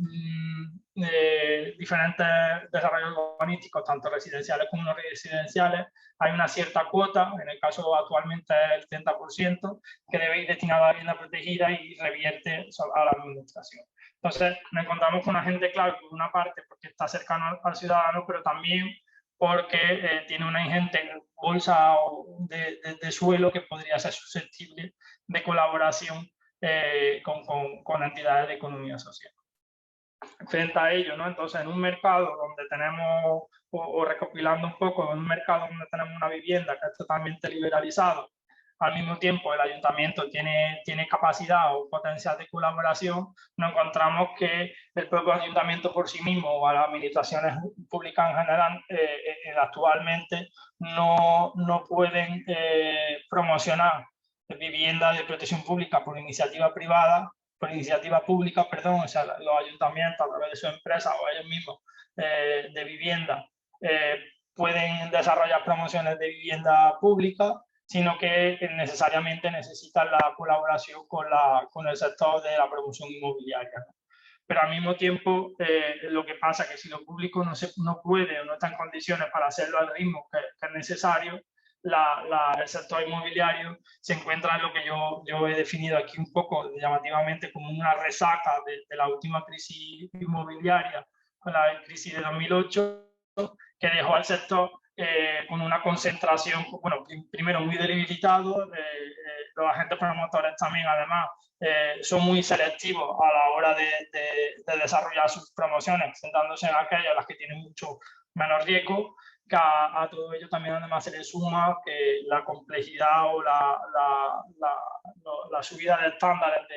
diferentes desarrollos urbanísticos, tanto residenciales como no residenciales, hay una cierta cuota, en el caso actualmente es el 30%, que debe ir destinada a la vivienda protegida y revierte a la administración. Entonces, nos encontramos con un agente clave, por una parte, porque está cercano al ciudadano, pero también porque tiene una ingente bolsa de suelo que podría ser susceptible de colaboración con entidades de economía social. Frente a ello, ¿no? Entonces, en un mercado donde tenemos, o recopilando un poco, en un mercado donde tenemos una vivienda que es totalmente liberalizado, al mismo tiempo el ayuntamiento tiene capacidad o potencial de colaboración, nos encontramos que el propio ayuntamiento por sí mismo o las administraciones públicas en general actualmente no pueden promocionar vivienda de protección pública por iniciativa pública, perdón, o sea, los ayuntamientos a través de sus empresas o ellos mismos de vivienda pueden desarrollar promociones de vivienda pública, sino que necesariamente necesitan la colaboración con el sector de la promoción inmobiliaria, ¿no? Pero al mismo tiempo lo que pasa es que si lo público no puede o no está en condiciones para hacerlo al ritmo que es necesario, el sector inmobiliario se encuentra en lo que yo he definido aquí un poco llamativamente como una resaca de la última crisis inmobiliaria, con la crisis de 2008, que dejó al sector con una concentración, bueno, primero muy debilitado, los agentes promotores también además son muy selectivos a la hora de desarrollar sus promociones, centrándose en aquellas las que tienen mucho menos riesgo, que a todo ello también además se le suma que la complejidad o la subida de estándares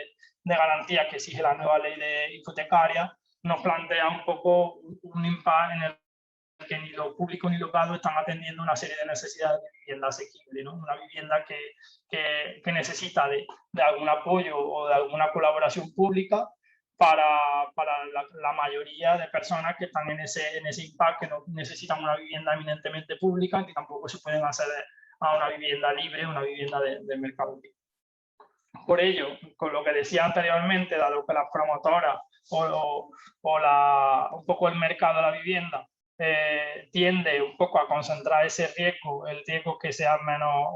de garantías que exige la nueva ley de hipotecaria nos plantea un poco un impasse en el que ni lo público ni lo privado están atendiendo una serie de necesidades de vivienda asequible, ¿no? Una vivienda que necesita de algún apoyo o de alguna colaboración pública para la mayoría de personas que están en ese impasse, que no necesitan una vivienda eminentemente pública, que tampoco se pueden acceder a una vivienda libre, una vivienda de mercado libre. Por ello, con lo que decía anteriormente, dado que las promotoras un poco el mercado de la vivienda tiende un poco a concentrar ese riesgo, el riesgo que sea menos,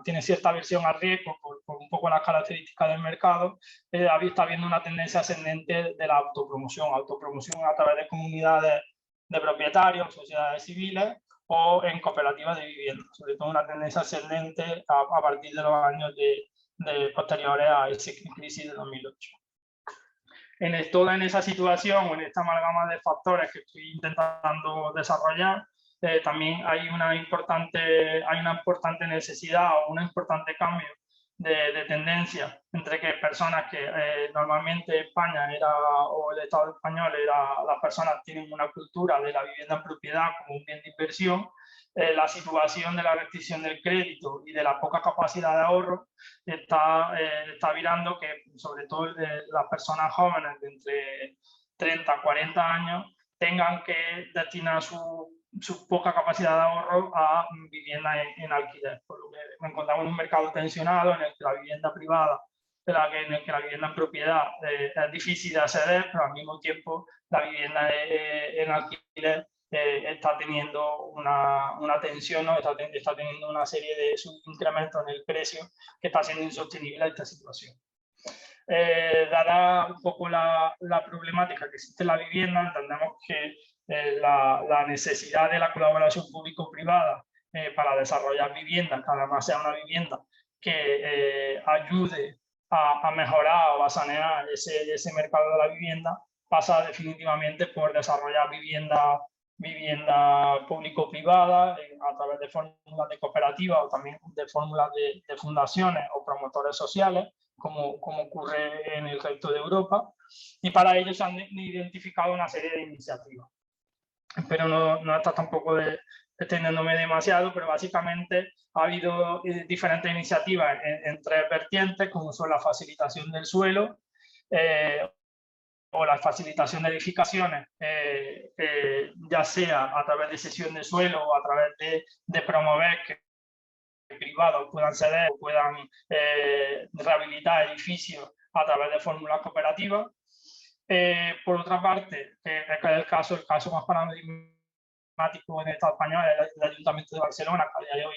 tiene cierta aversión al riesgo por un poco las características del mercado, está habiendo una tendencia ascendente de la autopromoción a través de comunidades de propietarios, sociedades civiles o en cooperativas de vivienda, sobre todo una tendencia ascendente a partir de los años posteriores a esa crisis de 2008. Toda en esa situación o en esta amalgama de factores que estoy intentando desarrollar, también hay una importante necesidad o un importante cambio de tendencia entre que personas que normalmente España o el Estado español las personas tienen una cultura de la vivienda en propiedad como un bien de inversión. La situación de la restricción del crédito y de la poca capacidad de ahorro está virando que sobre todo las personas jóvenes de entre 30 a 40 años tengan que destinar su poca capacidad de ahorro a vivienda en alquiler, por lo que nos encontramos en un mercado tensionado en el que la vivienda privada, en el que la vivienda en propiedad es difícil de acceder, pero al mismo tiempo la vivienda en alquiler está teniendo una tensión, ¿no? está teniendo una serie de incrementos en el precio que está siendo insostenible esta situación. Dada un poco la problemática que existe en la vivienda, entendemos que la necesidad de la colaboración público-privada para desarrollar viviendas, que además sea una vivienda que ayude a mejorar o a sanear ese mercado de la vivienda, pasa definitivamente por desarrollar vivienda público-privada a través de fórmulas de cooperativas o también de fórmulas de fundaciones o promotores sociales, como ocurre en el resto de Europa, y para ello se han identificado una serie de iniciativas. Pero no está tampoco extendiéndome demasiado, pero básicamente ha habido diferentes iniciativas en tres vertientes, como son la facilitación del suelo, o la facilitación de edificaciones, ya sea a través de cesión de suelo o a través de promover que privados puedan ceder o puedan rehabilitar edificios a través de fórmulas cooperativas. Por otra parte, el caso más paradigmático en el Estado español es el Ayuntamiento de Barcelona, que a día de hoy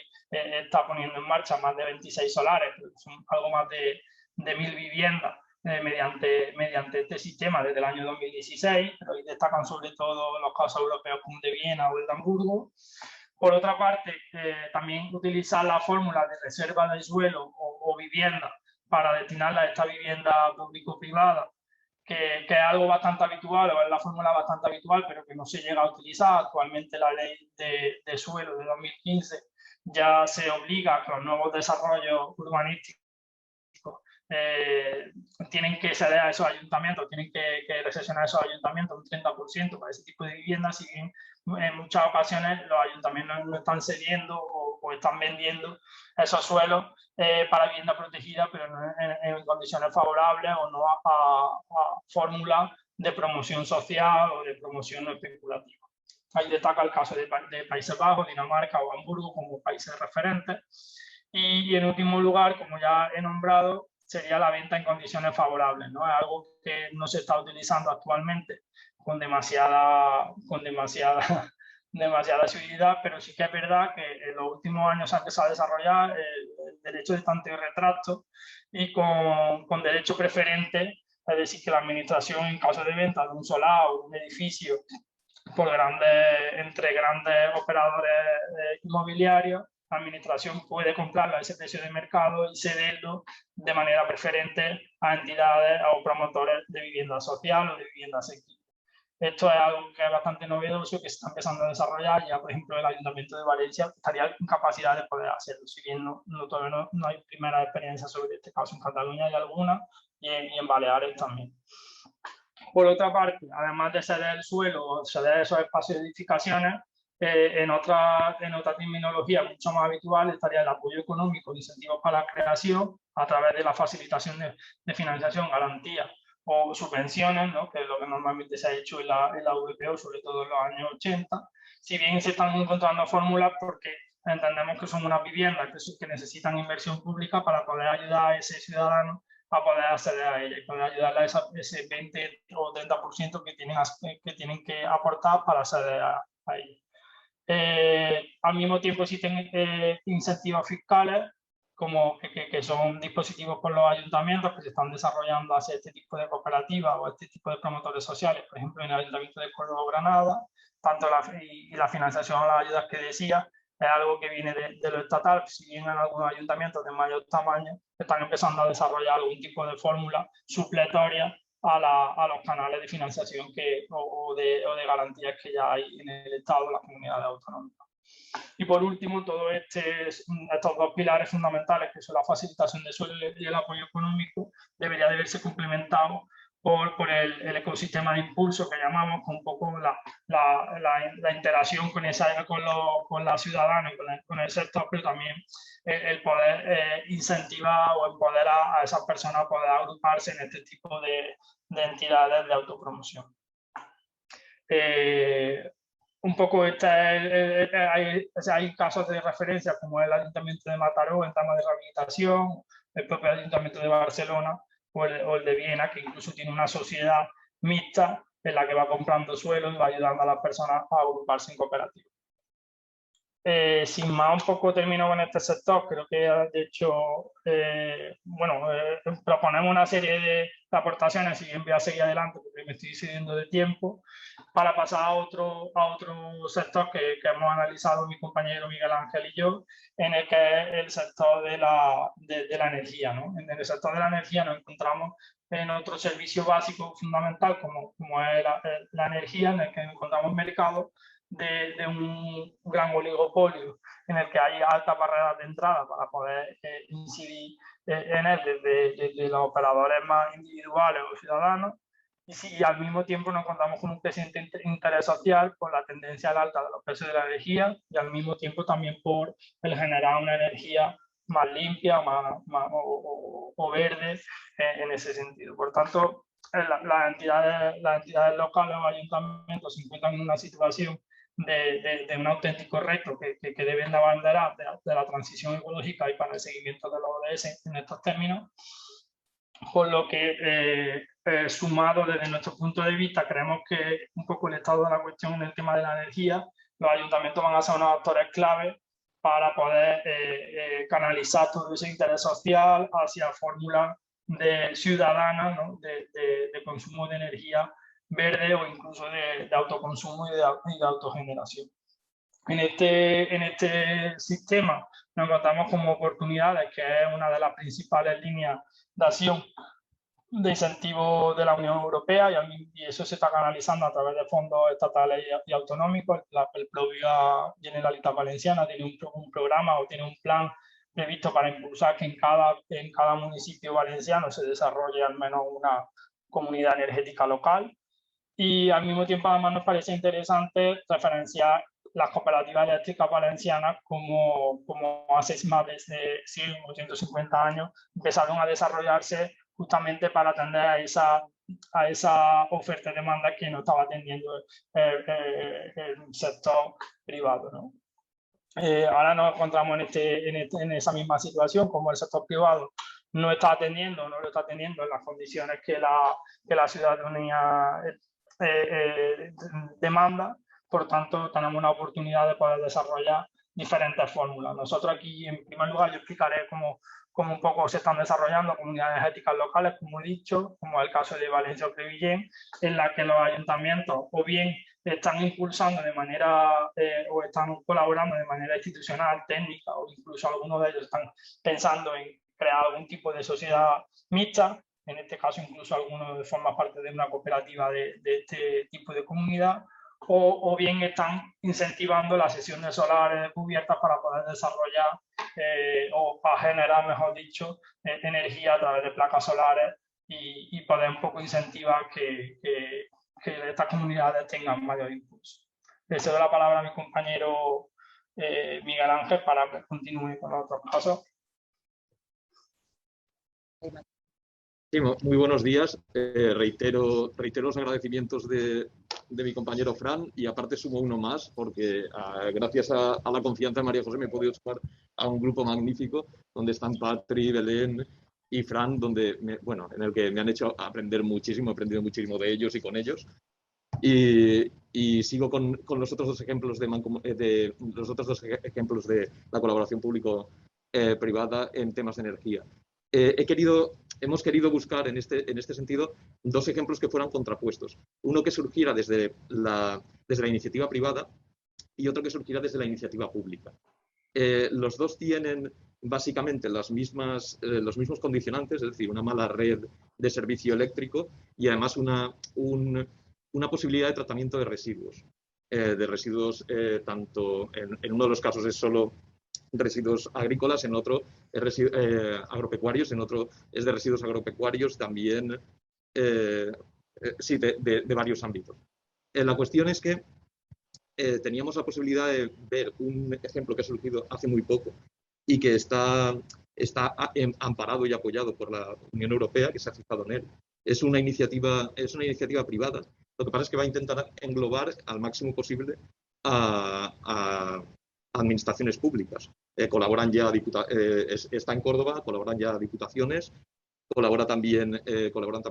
está poniendo en marcha más de 26 solares, son algo más de 1.000 viviendas mediante este sistema desde el año 2016, pero ahí destacan sobre todo los casos europeos como el de Viena o el de Hamburgo. Por otra parte, también utilizar la fórmula de reserva de suelo o vivienda para destinarla a esta vivienda público-privada, que es algo bastante habitual, o es la fórmula bastante habitual, pero que no se llega a utilizar. Actualmente la ley de suelo de 2015 ya se obliga a que los nuevos desarrollos urbanísticos tienen que ceder a esos ayuntamientos, tienen que recesionar a esos ayuntamientos un 30% para ese tipo de viviendas, si bien en muchas ocasiones los ayuntamientos no están cediendo o están vendiendo esos suelos para vivienda protegida, pero no en condiciones favorables o no a fórmulas de promoción social o de promoción no especulativa. Ahí destaca el caso de Países Bajos, Dinamarca o Hamburgo como países referentes. Y en último lugar, como ya he nombrado, sería la venta en condiciones favorables, ¿no? Es algo que no se está utilizando actualmente con demasiada asiduidad, pero sí que es verdad que en los últimos años se ha empezado a desarrollar el derecho de tanteo y retracto y con derecho preferente, es decir, que la administración en caso de venta de un solar o un edificio entre grandes operadores inmobiliarios, la administración puede comprarlo a ese precio de mercado y cederlo de manera preferente a entidades o promotores de vivienda social o de vivienda asequible. Esto es algo que es bastante novedoso, que se está empezando a desarrollar. Ya, por ejemplo, el Ayuntamiento de Valencia estaría en capacidad de poder hacerlo. Si bien todavía no hay primera experiencia sobre este caso, en Cataluña hay alguna y en Baleares también. Por otra parte, además de ceder el suelo o ceder esos espacios de edificaciones, en otra terminología mucho más habitual estaría el apoyo económico de incentivos para la creación a través de la facilitación de financiación, garantía o subvenciones, ¿no? Que es lo que normalmente se ha hecho en la VPO, sobre todo en los años 80. Si bien se están encontrando fórmulas porque entendemos que son unas viviendas que necesitan inversión pública para poder ayudar a ese ciudadano a poder acceder a ella y poder ayudarle a ese 20 o 30% que tienen que aportar para acceder a ella. Al mismo tiempo existen incentivos fiscales como que son dispositivos por los ayuntamientos que se están desarrollando hacia este tipo de cooperativas o este tipo de promotores sociales, por ejemplo en el Ayuntamiento de Córdoba o Granada, tanto la financiación a las ayudas que decía es algo que viene de lo estatal, si bien en algunos ayuntamientos de mayor tamaño están empezando a desarrollar algún tipo de fórmula supletoria a los canales de financiación o de garantías que ya hay en el Estado o las comunidades autónomas. Y por último, todos estos dos pilares fundamentales, que son la facilitación de suelo y el apoyo económico, debería de verse complementado por el ecosistema de impulso que llamamos, con un poco la interacción con la ciudadana y con el sector, pero también el poder incentivar o empoderar a esas personas a poder agruparse en este tipo de entidades de autopromoción. Un poco hay casos de referencia como el Ayuntamiento de Mataró en temas de rehabilitación, el propio Ayuntamiento de Barcelona o el de Viena, que incluso tiene una sociedad mixta en la que va comprando suelo y va ayudando a las personas a agruparse en cooperativas. Sin más, un poco termino con este sector. Creo que, de hecho, proponemos una serie de aportaciones, si bien voy a seguir adelante porque me estoy excediendo de tiempo, para pasar a otro sector que hemos analizado mi compañero Miguel Ángel y yo, en el que es el sector de la energía, ¿no? En el sector de la energía nos encontramos en otro servicio básico fundamental como es la energía, en el que encontramos mercados de un gran oligopolio en el que hay altas barreras de entrada para poder incidir en él desde los operadores más individuales o ciudadanos, y al mismo tiempo nos encontramos con un creciente interés social por la tendencia al alta de los precios de la energía y al mismo tiempo también por el generar una energía más limpia o verde en ese sentido. Por tanto, las entidades locales o ayuntamientos se encuentran en una situación de un auténtico reto que deben de abanderar de la transición ecológica y para el seguimiento de los ODS en estos términos, por lo que sumado desde nuestro punto de vista creemos que un poco el estado de la cuestión en el tema de la energía, los ayuntamientos van a ser unos actores clave para poder canalizar todo ese interés social hacia fórmulas ciudadanas, ¿no? de consumo de energía verde o incluso de autoconsumo y de autogeneración. En este sistema nos encontramos como oportunidades, que es una de las principales líneas de acción de incentivo de la Unión Europea, y eso se está canalizando a través de fondos estatales y autonómicos. El propio Generalitat Valenciana tiene un programa o tiene un plan previsto para impulsar que en cada municipio valenciano se desarrolle al menos una comunidad energética local. Y al mismo tiempo, además, nos parece interesante referenciar las cooperativas eléctricas valencianas como hace más de 100 o 150 años empezaron a desarrollarse justamente para atender a esa oferta y demanda que no estaba atendiendo el sector privado, ¿no? ahora nos encontramos en esa misma situación, como el sector privado no está atendiendo, no lo está atendiendo en las condiciones que la ciudadanía demanda. Por tanto, tenemos una oportunidad de poder desarrollar diferentes fórmulas. Nosotros aquí, en primer lugar, yo explicaré cómo un poco se están desarrollando comunidades energéticas locales, como he dicho, como el caso de Valencia o Crevillent, en la que los ayuntamientos o bien están impulsando de manera o están colaborando de manera institucional, técnica, o incluso algunos de ellos están pensando en crear algún tipo de sociedad mixta. En este caso, incluso algunos forman parte de una cooperativa de este tipo de comunidad, o bien están incentivando la cesión de solares cubiertas para poder desarrollar o para generar, mejor dicho, energía a través de placas solares y poder un poco incentivar que estas comunidades tengan mayor impulso. Le cedo la palabra a mi compañero Miguel Ángel para que continúe con los otros casos. Sí, muy buenos días. Reitero los agradecimientos de mi compañero Fran y aparte sumo uno más porque gracias a la confianza de María José me he podido sumar a un grupo magnífico donde están Patri, Belén y Fran, en el que me han hecho aprender muchísimo, he aprendido muchísimo de ellos y con ellos. Y sigo con los otros dos ejemplos de la colaboración público-privada en temas de energía. Hemos querido buscar en este sentido dos ejemplos que fueran contrapuestos. Uno que surgiera desde la iniciativa privada y otro que surgiera desde la iniciativa pública. Los dos tienen básicamente los mismos condicionantes, es decir, una mala red de servicio eléctrico y además una posibilidad de tratamiento de residuos. Tanto en uno de los casos es solo residuos agrícolas, en otro es agropecuarios, en otro es de residuos agropecuarios también, sí, de varios ámbitos. La cuestión es que teníamos la posibilidad de ver un ejemplo que ha surgido hace muy poco y que está amparado y apoyado por la Unión Europea, que se ha fijado en él. Es una iniciativa privada. Lo que pasa es que va a intentar englobar al máximo posible a administraciones públicas. Colaboran ya está en Córdoba, colaboran ya diputaciones, colaboran también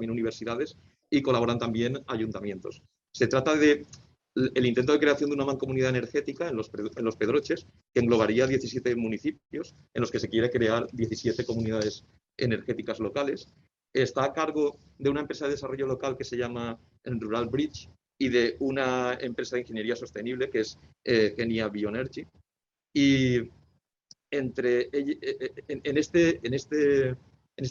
universidades y colaboran también ayuntamientos. Se trata del intento de creación de una mancomunidad energética en los Pedroches, que englobaría 17 municipios, en los que se quiere crear 17 comunidades energéticas locales. Está a cargo de una empresa de desarrollo local que se llama Rural Bridge y de una empresa de ingeniería sostenible que es Genia Bioenergy. Y en este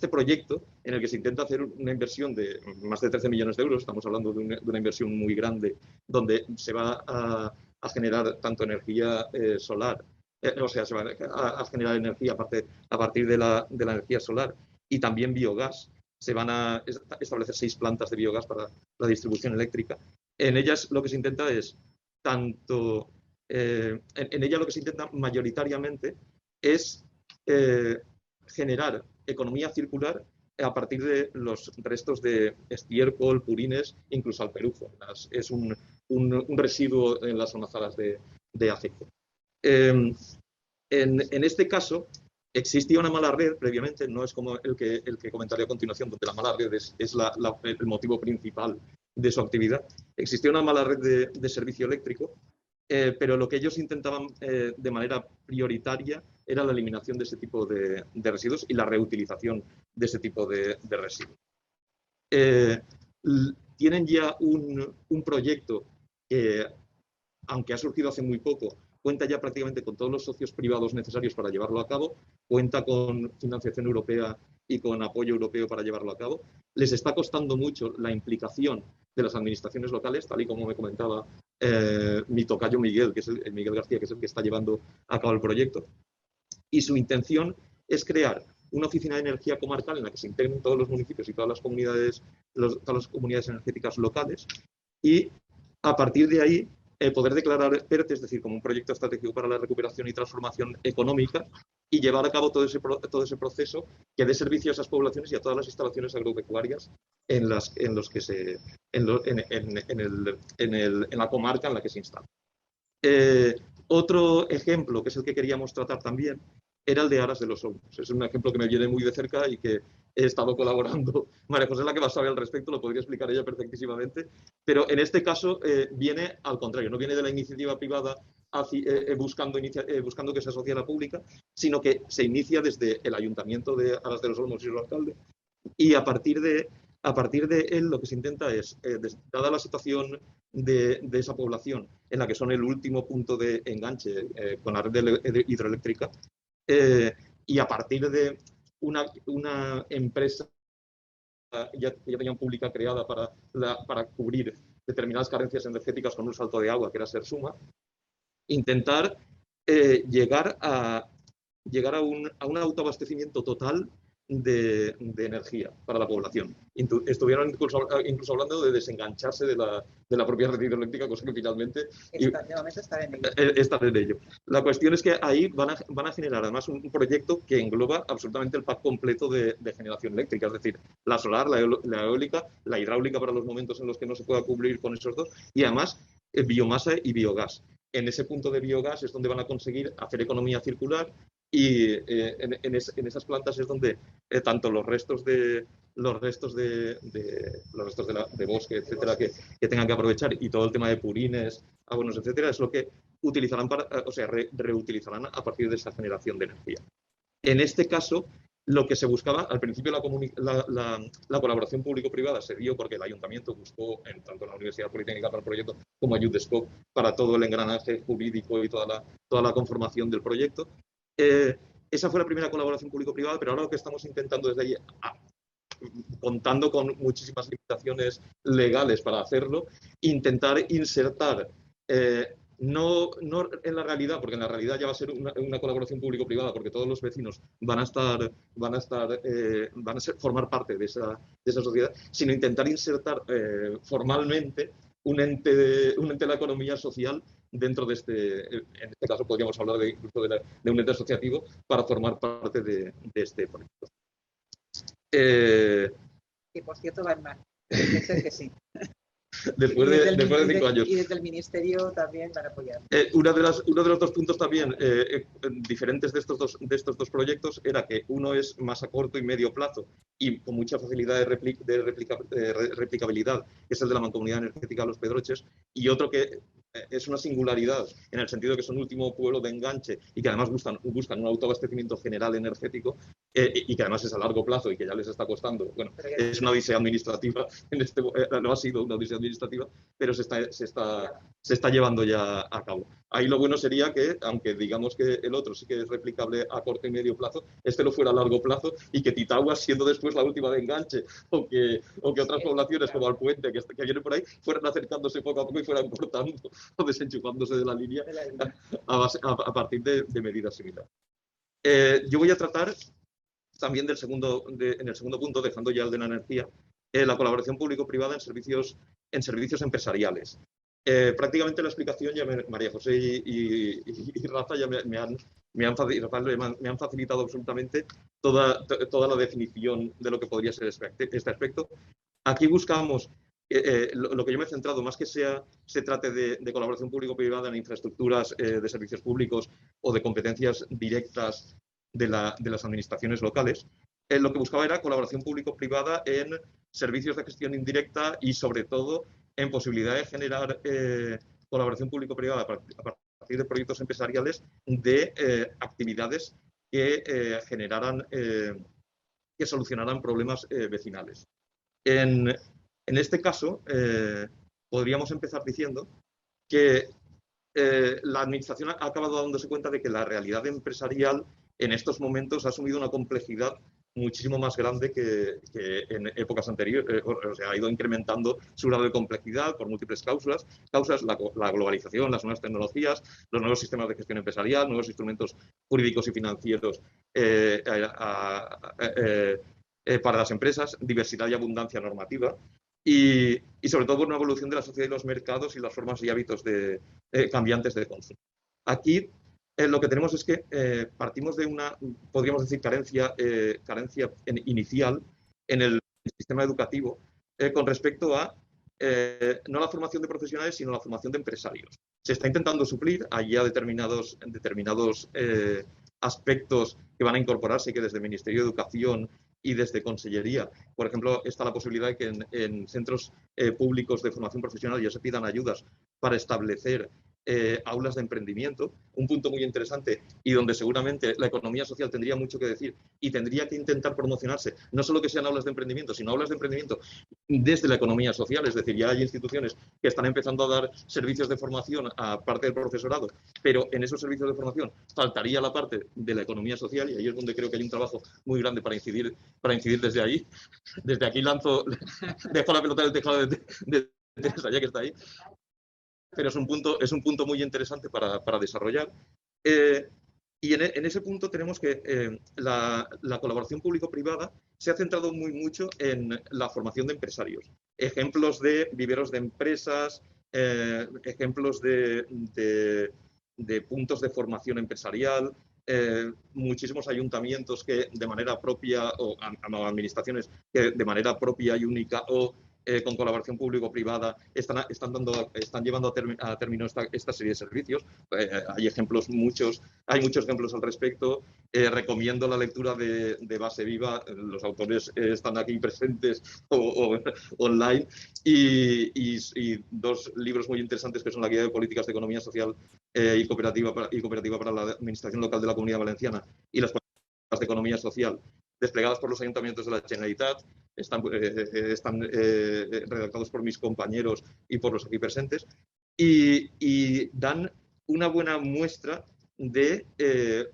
proyecto, en el que se intenta hacer una inversión de más de 13 millones de euros, estamos hablando de una inversión muy grande, donde se va a generar tanto energía solar, se va a generar energía a partir de la energía solar y también biogás. Se van a establecer 6 plantas de biogás para la distribución eléctrica. En ellas lo que se intenta es en ella lo que se intenta mayoritariamente es generar economía circular a partir de los restos de estiércol, purines, incluso alperujo. Es un residuo en las almazaras de aceite. En este caso, existía una mala red previamente, no es como el que comentaré a continuación, donde la mala red es el motivo principal de su actividad. Existía una mala red de servicio eléctrico, pero lo que ellos intentaban de manera prioritaria era la eliminación de ese tipo de residuos y la reutilización de ese tipo de residuos. Tienen ya un proyecto que, aunque ha surgido hace muy poco, cuenta ya prácticamente con todos los socios privados necesarios para llevarlo a cabo, cuenta con financiación europea y con apoyo europeo para llevarlo a cabo. Les está costando mucho la implicación de las administraciones locales, tal y como me comentaba mi tocayo Miguel, Miguel García, que es el que está llevando a cabo el proyecto. Y su intención es crear una oficina de energía comarcal en la que se integren todos los municipios y todas las comunidades energéticas locales y a partir de ahí poder declarar PERTE, es decir, como un proyecto estratégico para la recuperación y transformación económica y llevar a cabo todo ese proceso que dé servicio a esas poblaciones y a todas las instalaciones agropecuarias en la comarca en la que se instala. Otro ejemplo, que es el que queríamos tratar también, era el de Aras de los Olmos. Es un ejemplo que me viene muy de cerca y que he estado colaborando. María José es la que más sabe al respecto, lo podría explicar ella perfectísimamente, pero en este caso viene al contrario, no viene de la iniciativa privada buscando que se asocie a la pública, sino que se inicia desde el Ayuntamiento de Aras de los Olmos y su alcalde, y a partir de él lo que se intenta es, dada la situación de esa población, en la que son el último punto de enganche con la red hidroeléctrica, y a partir de una empresa ya tenían pública creada para cubrir determinadas carencias energéticas con un salto de agua, que era Sersuma, intentar llegar a un autoabastecimiento total de energía para la población. Estuvieron incluso hablando de desengancharse de la propia red hidroeléctrica, cosa que finalmente De momento están en ello. La cuestión es que ahí van a generar además un proyecto que engloba absolutamente el pack completo de generación eléctrica, es decir, la solar, la eólica, la hidráulica para los momentos en los que no se pueda cubrir con esos dos, y además biomasa y biogás. En ese punto de biogás es donde van a conseguir hacer economía circular, y en esas plantas es donde tanto los restos de bosque, etcétera, que tengan que aprovechar, y todo el tema de purines, abonos, etcétera, es lo que utilizarán reutilizarán a partir de esa generación de energía. En este caso, lo que se buscaba, al principio la colaboración público-privada se dio porque el ayuntamiento buscó, tanto en la Universidad Politécnica para el proyecto como en UDESCOP, para todo el engranaje jurídico y toda la conformación del proyecto. Esa fue la primera colaboración público-privada, pero ahora lo que estamos intentando desde ahí, contando con muchísimas limitaciones legales para hacerlo, intentar insertar, no en la realidad, porque en la realidad ya va a ser una colaboración público-privada, porque todos los vecinos van a formar parte de esa sociedad, sino intentar insertar formalmente un ente de la economía social dentro de en este caso podríamos hablar incluso de un ente asociativo para formar parte de este proyecto. Que por cierto va en marcha. Puede ser que sí. Después de 5 años. Y desde el Ministerio también van a apoyar. Uno de los dos puntos también diferentes de estos dos proyectos era que uno es más a corto y medio plazo y con mucha facilidad de replicabilidad, que es el de la Mancomunidad Energética de Los Pedroches, y otro que es una singularidad en el sentido de que son un último pueblo de enganche y que además buscan un autoabastecimiento general energético, y que además es a largo plazo y que ya les está costando. Bueno, es una odisea administrativa, no ha sido una odisea administrativa, pero se está llevando ya a cabo. Ahí lo bueno sería que, aunque digamos que el otro sí que es replicable a corto y medio plazo, este lo fuera a largo plazo, y que Titagua, siendo después la última de enganche, o que otras poblaciones como Alpuente, que vienen por ahí, fueran acercándose poco a poco y fueran cortando o desenchufándose de la línea a partir de medidas similares. Yo voy a tratar también en el segundo punto, dejando ya el de la energía, la colaboración público-privada en servicios empresariales. Prácticamente la explicación ya María José y Rafa ya me han facilitado absolutamente toda la definición de lo que podría ser este aspecto. Aquí buscamos lo que yo me he centrado, más que se trate de colaboración público-privada en infraestructuras de servicios públicos o de competencias directas de las administraciones locales, lo que buscaba era colaboración público-privada en servicios de gestión indirecta y, sobre todo, en posibilidad de generar colaboración público-privada a partir de proyectos empresariales de actividades que que solucionaran problemas vecinales. En este caso, podríamos empezar diciendo que la Administración ha acabado dándose cuenta de que la realidad empresarial en estos momentos ha asumido una complejidad muchísimo más grande que en épocas anteriores. O sea, ha ido incrementando su grado de complejidad por múltiples causas, la globalización, las nuevas tecnologías, los nuevos sistemas de gestión empresarial, nuevos instrumentos jurídicos y financieros para las empresas, diversidad y abundancia normativa, y sobre todo por una evolución de la sociedad y los mercados y las formas y hábitos cambiantes de consumo. Aquí lo que tenemos es que partimos de una, podríamos decir, carencia inicial en el sistema educativo con respecto a no la formación de profesionales, sino la formación de empresarios. Se está intentando suplir allí a determinados aspectos que van a incorporarse y que desde el Ministerio de Educación y desde Consellería, por ejemplo, está la posibilidad de que en centros públicos de formación profesional ya se pidan ayudas para establecer aulas de emprendimiento, un punto muy interesante y donde seguramente la economía social tendría mucho que decir y tendría que intentar promocionarse, no solo que sean aulas de emprendimiento, sino aulas de emprendimiento desde la economía social, es decir, ya hay instituciones que están empezando a dar servicios de formación a parte del profesorado, pero en esos servicios de formación faltaría la parte de la economía social y ahí es donde creo que hay un trabajo muy grande para incidir desde ahí. Desde aquí dejo la pelota del tejado de Teresa, ya que está ahí. Pero es un punto muy interesante para desarrollar. Y en ese punto tenemos que la colaboración público-privada se ha centrado mucho en la formación de empresarios. Ejemplos de viveros de empresas, ejemplos de puntos de formación empresarial, muchísimos ayuntamientos que de manera propia o administraciones que de manera propia y única o con colaboración público-privada están llevando a término esta serie de servicios. Hay muchos ejemplos al respecto. Recomiendo la lectura de Base Viva, los autores están aquí presentes o online, y dos libros muy interesantes que son la Guía de Políticas de Economía Social y cooperativa para la Administración Local de la Comunidad Valenciana y las políticas de economía social desplegadas por los ayuntamientos de la Generalitat. Están redactados por mis compañeros y por los aquí presentes y dan una buena muestra de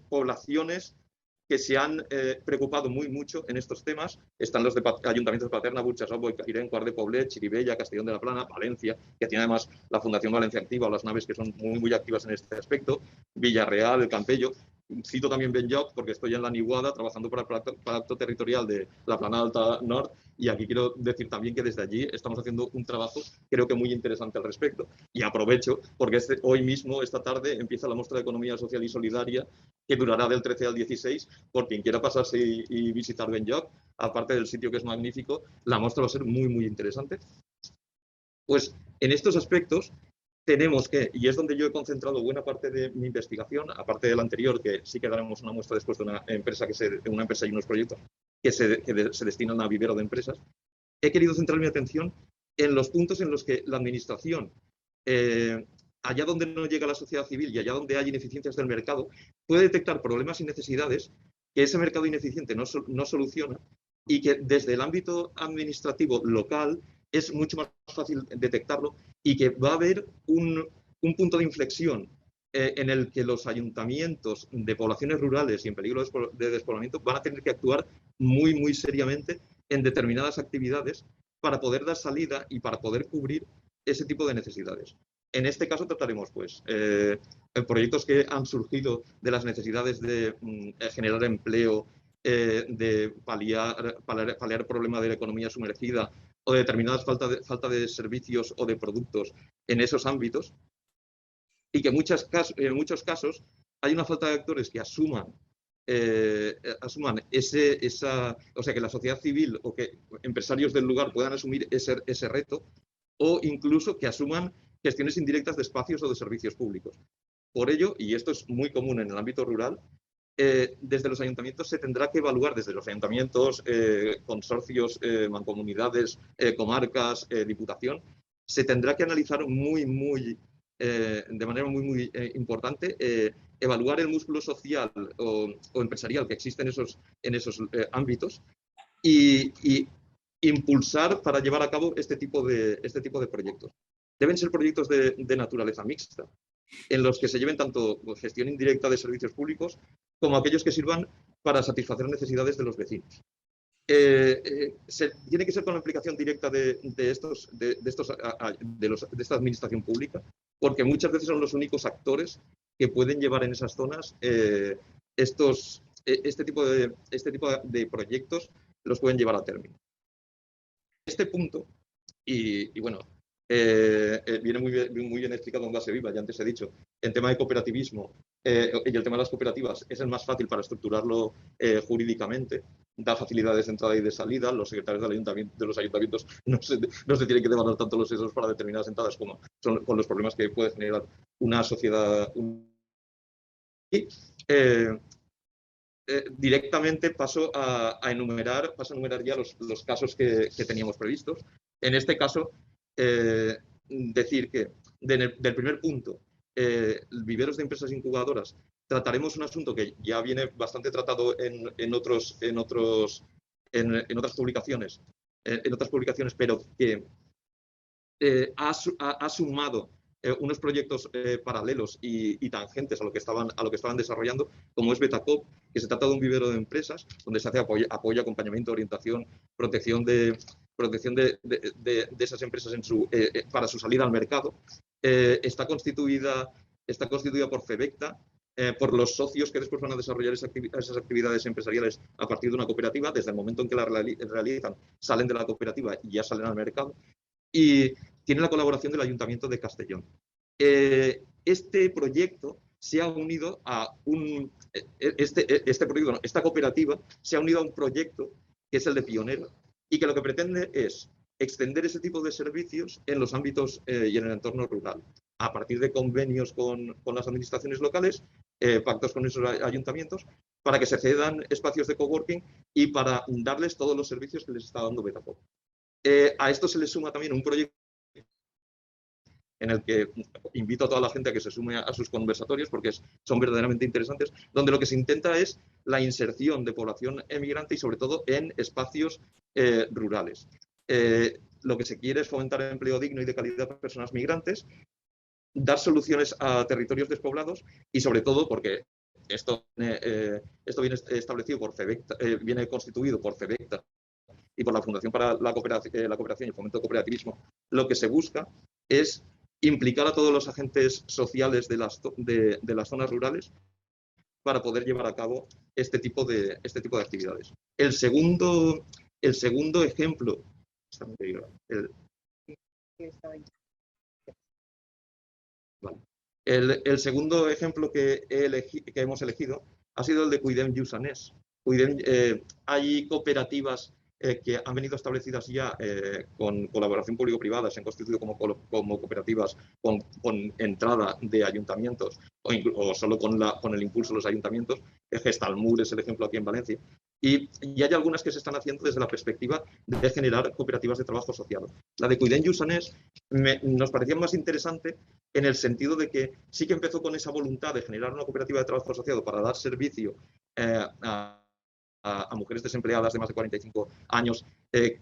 poblaciones que se han preocupado mucho en estos temas. Están los de ayuntamientos de Paterna, Burxasot, Bocairent, Quart de Poblet, Chirivella, Castellón de la Plana, Valencia, que tiene además la Fundación Valencia Activa o las naves que son muy activas en este aspecto, Villarreal, El Campello. Cito también Benlloc porque estoy en la Niuada trabajando para el Pacto Territorial de la Plana Alta Nord y aquí quiero decir también que desde allí estamos haciendo un trabajo creo que muy interesante al respecto. Y aprovecho porque hoy mismo, esta tarde, empieza la muestra de Economía Social y Solidaria que durará del 13 al 16 por quien quiera pasarse y visitar Benlloc, aparte del sitio que es magnífico, la muestra va a ser muy interesante. Pues en estos aspectos tenemos que, y es donde yo he concentrado buena parte de mi investigación, aparte del anterior, que sí que daremos una muestra después de una empresa y unos proyectos que se destinan a vivero de empresas, he querido centrar mi atención en los puntos en los que la administración, allá donde no llega la sociedad civil y allá donde hay ineficiencias del mercado, puede detectar problemas y necesidades que ese mercado ineficiente no soluciona y que desde el ámbito administrativo local es mucho más fácil detectarlo y que va a haber un punto de inflexión en el que los ayuntamientos de poblaciones rurales y en peligro de despoblamiento van a tener que actuar muy seriamente en determinadas actividades para poder dar salida y para poder cubrir ese tipo de necesidades. En este caso trataremos proyectos que han surgido de las necesidades de generar empleo, de paliar problemas de la economía sumergida o de determinadas falta de servicios o de productos en esos ámbitos y que en muchos casos hay una falta de actores que asuman o sea, que la sociedad civil o que empresarios del lugar puedan asumir ese reto o incluso que asuman gestiones indirectas de espacios o de servicios públicos. Por ello, y esto es muy común en el ámbito rural, desde los ayuntamientos se tendrá que evaluar, desde los ayuntamientos, consorcios, mancomunidades, comarcas, diputación, se tendrá que analizar de manera muy importante, evaluar el músculo social o empresarial que existe en esos ámbitos y impulsar para llevar a cabo este tipo de proyectos. Deben ser proyectos de naturaleza mixta, en los que se lleven tanto gestión indirecta de servicios públicos como aquellos que sirvan para satisfacer necesidades de los vecinos. Tiene que ser con la implicación directa de esta administración pública, porque muchas veces son los únicos actores que pueden llevar en esas zonas este tipo de proyectos, los pueden llevar a término. Este punto, y bueno, viene muy bien explicado en Base Viva, ya antes he dicho, en tema de cooperativismo y el tema de las cooperativas es el más fácil para estructurarlo jurídicamente, da facilidades de entrada y de salida. Los secretarios de los ayuntamientos no se tienen que devaluar tanto los sesos para determinadas entradas como son con los problemas que puede generar una sociedad. Y directamente paso a enumerar ya los casos que teníamos previstos. En este caso, decir que del primer punto, viveros de empresas incubadoras, trataremos un asunto que ya viene bastante tratado en otras publicaciones, pero que ha sumado unos proyectos paralelos y tangentes a lo que estaban desarrollando, como es Betacop, que se trata de un vivero de empresas donde se hace apoyo, acompañamiento, orientación, protección de esas empresas para su salida al mercado. Está constituida por Febecta, por los socios que después van a desarrollar esas actividades empresariales a partir de una cooperativa. Desde el momento en que la realizan, salen de la cooperativa y ya salen al mercado. Y tiene la colaboración del Ayuntamiento de Castellón. Este proyecto se ha unido a esta cooperativa se ha unido a un proyecto que es el de Pionero y que lo que pretende es extender ese tipo de servicios en los ámbitos y en el entorno rural, a partir de convenios con las administraciones locales, pactos con esos ayuntamientos, para que se cedan espacios de coworking y para darles todos los servicios que les está dando Betacop. A esto se le suma también un proyecto en el que invito a toda la gente a que se sume a sus conversatorios porque son verdaderamente interesantes, donde lo que se intenta es la inserción de población emigrante y sobre todo en espacios rurales. Lo que se quiere es fomentar el empleo digno y de calidad para personas migrantes, dar soluciones a territorios despoblados y sobre todo porque esto viene establecido por Febecta, viene constituido por Febecta y por la Fundación para la Cooperación y el Fomento del Cooperativismo. Lo que se busca es implicar a todos los agentes sociales de las zonas rurales para poder llevar a cabo este tipo de actividades. El segundo ejemplo, el segundo ejemplo que hemos elegido ha sido el de Cuidem Lluçanès. Hay cooperativas que han venido establecidas ya con colaboración público-privada, se han constituido como cooperativas con entrada de ayuntamientos o solo con el impulso de los ayuntamientos. Gestalmur es el ejemplo aquí en Valencia. Y hay algunas que se están haciendo desde la perspectiva de generar cooperativas de trabajo asociado. La de Cuidem Lluçanès nos parecía más interesante en el sentido de que sí que empezó con esa voluntad de generar una cooperativa de trabajo asociado para dar servicio a mujeres desempleadas de más de 45 años, que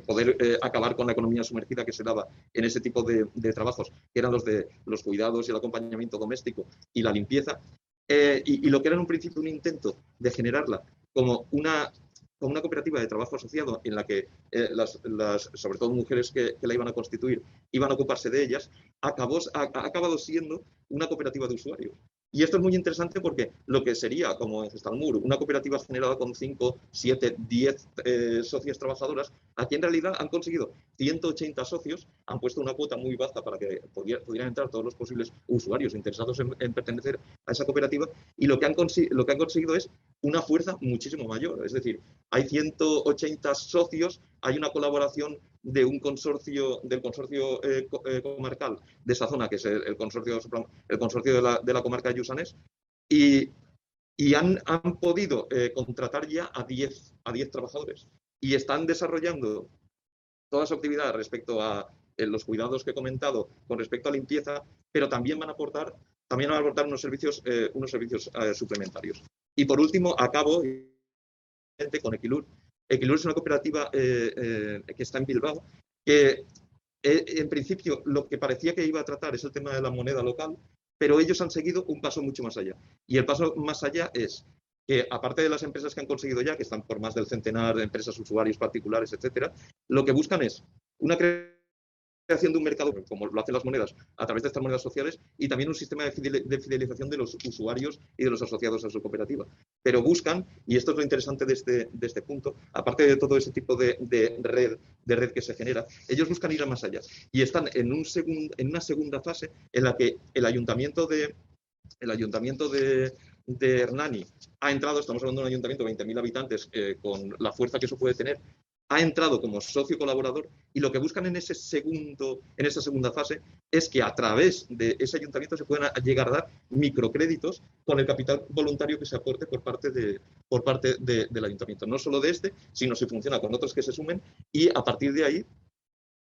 poder acabar con la economía sumergida que se daba en ese tipo de trabajos, que eran los de los cuidados y el acompañamiento doméstico y la limpieza, y lo que era en un principio un intento de generarla como una cooperativa de trabajo asociado en la que sobre todo mujeres que la iban a constituir iban a ocuparse de ellas, ha acabado siendo una cooperativa de usuarios. Y esto es muy interesante porque lo que sería, como en Gestalmur, una cooperativa generada con 5, 7, 10 socias trabajadoras, aquí en realidad han conseguido 180 socios, han puesto una cuota muy baja para que pudieran entrar todos los posibles usuarios interesados en pertenecer a esa cooperativa, y lo que han conseguido es una fuerza muchísimo mayor. Es decir, hay 180 socios, hay una colaboración del consorcio comarcal de esa zona, que es el consorcio de la comarca de Lluçanès, y han podido contratar ya a 10 trabajadores y están desarrollando toda su actividad respecto a los cuidados que he comentado con respecto a limpieza, pero también van a aportar unos servicios suplementarios. Y por último, acabo con Equilur. Equilur es una cooperativa que está en Bilbao, que en principio lo que parecía que iba a tratar es el tema de la moneda local, pero ellos han seguido un paso mucho más allá. Y el paso más allá es que, aparte de las empresas que han conseguido ya, que están por más del centenar de empresas, usuarios particulares, etcétera, lo que buscan es una creación de un mercado, como lo hacen las monedas, a través de estas monedas sociales, y también un sistema de fidelización de los usuarios y de los asociados a su cooperativa. Pero buscan, y esto es lo interesante de este punto, aparte de todo ese tipo de red que se genera, ellos buscan ir más allá. Y están en una segunda fase en la que el ayuntamiento de el ayuntamiento de Hernani ha entrado, estamos hablando de un ayuntamiento de 20.000 habitantes, con la fuerza que eso puede tener, ha entrado como socio colaborador, y lo que buscan en esa segunda fase es que a través de ese ayuntamiento se puedan llegar a dar microcréditos con el capital voluntario que se aporte por parte del ayuntamiento. No solo de este, sino si funciona con otros que se sumen, y a partir de ahí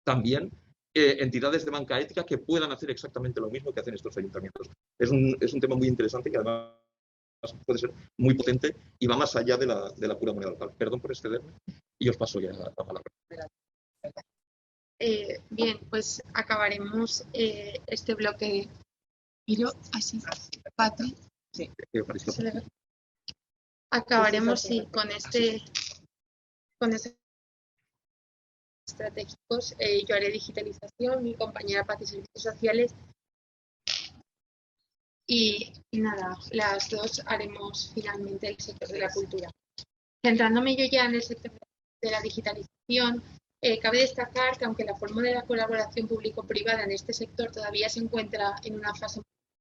también entidades de banca ética que puedan hacer exactamente lo mismo que hacen estos ayuntamientos. Es un tema muy interesante que además puede ser muy potente y va más allá de la pura moneda local. Perdón por excederme y os paso ya la palabra. Bien, pues acabaremos este bloque. Miro así, Pati. Sí. Acabaremos sí, con este estratégicos. Yo haré digitalización, mi compañera Pati servicios sociales. Y nada, las dos haremos finalmente el sector de la cultura. Centrándome yo ya en el sector de la digitalización, cabe destacar que aunque la forma de la colaboración público-privada en este sector todavía se encuentra en una fase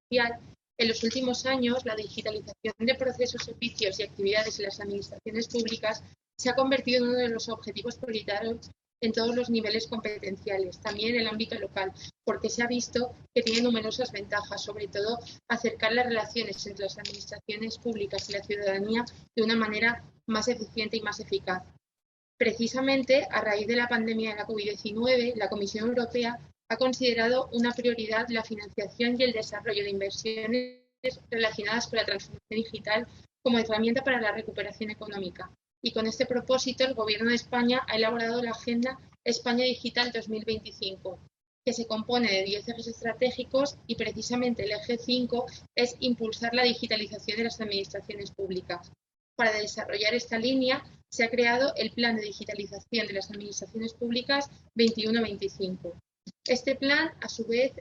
inicial, en los últimos años la digitalización de procesos, servicios y actividades en las administraciones públicas se ha convertido en uno de los objetivos prioritarios en todos los niveles competenciales, también en el ámbito local, porque se ha visto que tiene numerosas ventajas, sobre todo acercar las relaciones entre las administraciones públicas y la ciudadanía de una manera más eficiente y más eficaz. Precisamente, a raíz de la pandemia de la COVID-19, la Comisión Europea ha considerado una prioridad la financiación y el desarrollo de inversiones relacionadas con la transformación digital como herramienta para la recuperación económica. Y con este propósito, el Gobierno de España ha elaborado la Agenda España Digital 2025, que se compone de 10 ejes estratégicos y precisamente el eje 5 es impulsar la digitalización de las administraciones públicas. Para desarrollar esta línea, se ha creado el Plan de Digitalización de las Administraciones Públicas 21-25. Este plan, a su vez,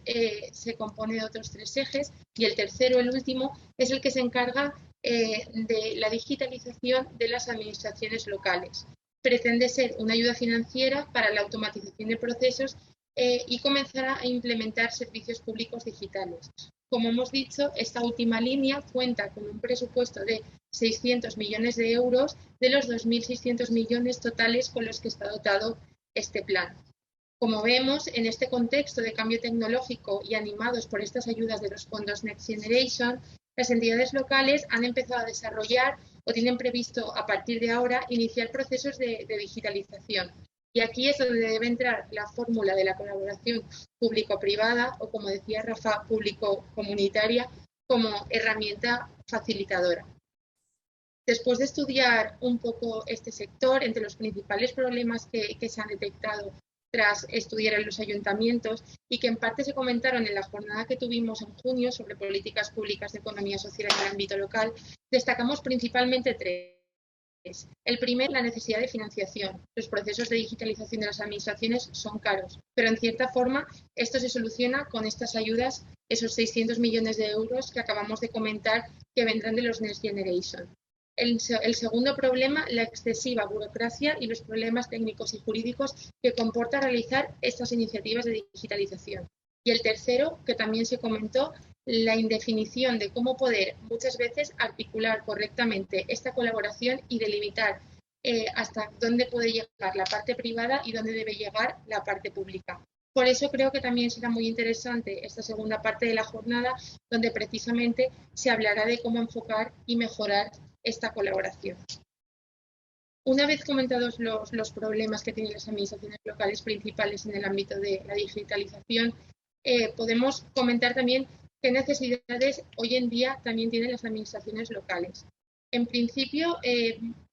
se compone de otros 3 ejes y el tercero, el último, es el que se encarga de la digitalización de las administraciones locales. Pretende ser una ayuda financiera para la automatización de procesos y comenzar a implementar servicios públicos digitales. Como hemos dicho, esta última línea cuenta con un presupuesto de 600 millones de euros de los 2.600 millones totales con los que está dotado este plan. Como vemos, en este contexto de cambio tecnológico y animados por estas ayudas de los fondos Next Generation, las entidades locales han empezado a desarrollar o tienen previsto a partir de ahora iniciar procesos de digitalización. Y aquí es donde debe entrar la fórmula de la colaboración público-privada o, como decía Rafa, público-comunitaria como herramienta facilitadora. Después de estudiar un poco este sector, entre los principales problemas que se han detectado tras estudiar en los ayuntamientos y que en parte se comentaron en la jornada que tuvimos en junio sobre políticas públicas de economía social en el ámbito local, destacamos principalmente 3. El primero, la necesidad de financiación. Los procesos de digitalización de las administraciones son caros, pero en cierta forma esto se soluciona con estas ayudas, esos 600 millones de euros que acabamos de comentar que vendrán de los Next Generation. El segundo problema, la excesiva burocracia y los problemas técnicos y jurídicos que comporta realizar estas iniciativas de digitalización. Y el tercero, que también se comentó, la indefinición de cómo poder muchas veces articular correctamente esta colaboración y delimitar hasta dónde puede llegar la parte privada y dónde debe llegar la parte pública. Por eso creo que también será muy interesante esta segunda parte de la jornada, donde precisamente se hablará de cómo enfocar y mejorar esta colaboración. Una vez comentados los problemas que tienen las administraciones locales principales en el ámbito de la digitalización, podemos comentar también qué necesidades hoy en día también tienen las administraciones locales. En principio,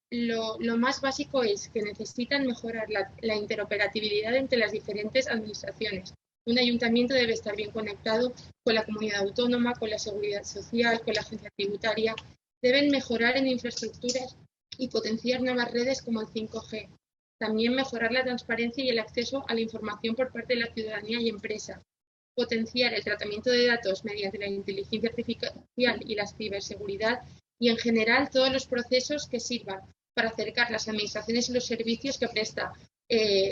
lo más básico es que necesitan mejorar la interoperabilidad entre las diferentes administraciones. Un ayuntamiento debe estar bien conectado con la comunidad autónoma, con la seguridad social, con la agencia tributaria. Deben mejorar en infraestructuras y potenciar nuevas redes como el 5G. También mejorar la transparencia y el acceso a la información por parte de la ciudadanía y empresa. Potenciar el tratamiento de datos mediante la inteligencia artificial y la ciberseguridad y, en general, todos los procesos que sirvan para acercar las administraciones y los servicios que presta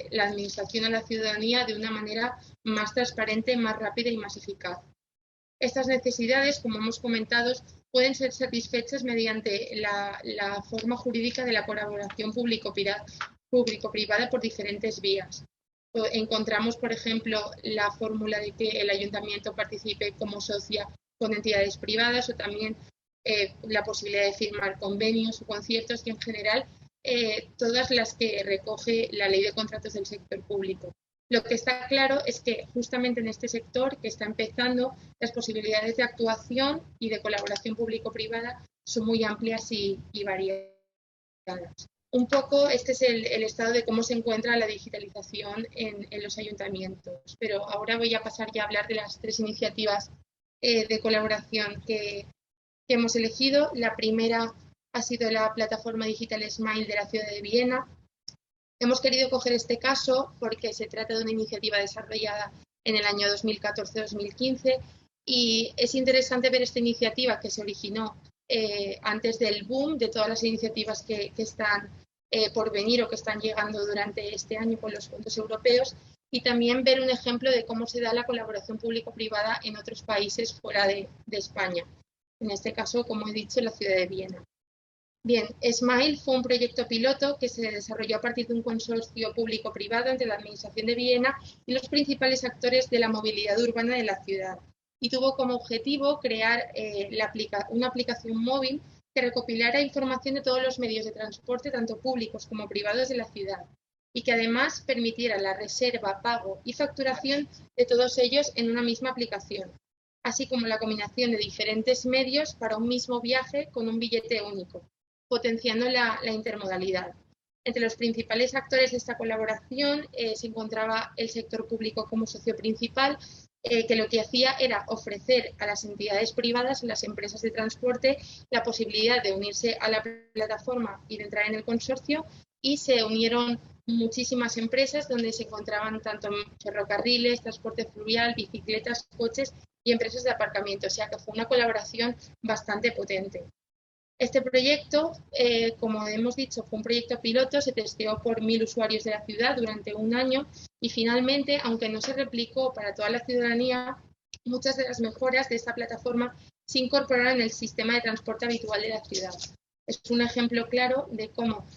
la administración a la ciudadanía de una manera más transparente, más rápida y más eficaz. Estas necesidades, como hemos comentado, pueden ser satisfechas mediante la forma jurídica de la colaboración público-privada por diferentes vías. Encontramos, por ejemplo, la fórmula de que el ayuntamiento participe como socia con entidades privadas o también la posibilidad de firmar convenios o conciertos y en general todas las que recoge la Ley de Contratos del Sector Público. Lo que está claro es que justamente en este sector que está empezando, las posibilidades de actuación y de colaboración público-privada son muy amplias y variadas. Un poco este es el estado de cómo se encuentra la digitalización en los ayuntamientos. Pero ahora voy a pasar ya a hablar de las 3 iniciativas de colaboración que hemos elegido. La primera ha sido la plataforma digital Smile de la ciudad de Viena. Hemos querido coger este caso porque se trata de una iniciativa desarrollada en el año 2014-2015 y es interesante ver esta iniciativa que se originó antes del boom de todas las iniciativas que están por venir o que están llegando durante este año con los fondos europeos y también ver un ejemplo de cómo se da la colaboración público-privada en otros países fuera de España. En este caso, como he dicho, la ciudad de Viena. Bien, Smile fue un proyecto piloto que se desarrolló a partir de un consorcio público-privado entre la Administración de Viena y los principales actores de la movilidad urbana de la ciudad y tuvo como objetivo crear una aplicación móvil que recopilara información de todos los medios de transporte, tanto públicos como privados de la ciudad y que además permitiera la reserva, pago y facturación de todos ellos en una misma aplicación, así como la combinación de diferentes medios para un mismo viaje con un billete único, potenciando la intermodalidad. Entre los principales actores de esta colaboración se encontraba el sector público como socio principal, que lo que hacía era ofrecer a las entidades privadas, a las empresas de transporte, la posibilidad de unirse a la plataforma y de entrar en el consorcio, y se unieron muchísimas empresas donde se encontraban tanto ferrocarriles, transporte fluvial, bicicletas, coches y empresas de aparcamiento, o sea que fue una colaboración bastante potente. Este proyecto, como hemos dicho, fue un proyecto piloto, se testeó por 1000 usuarios de la ciudad durante un año y finalmente, aunque no se replicó para toda la ciudadanía, muchas de las mejoras de esta plataforma se incorporaron en el sistema de transporte habitual de la ciudad. Es un ejemplo claro de cómo,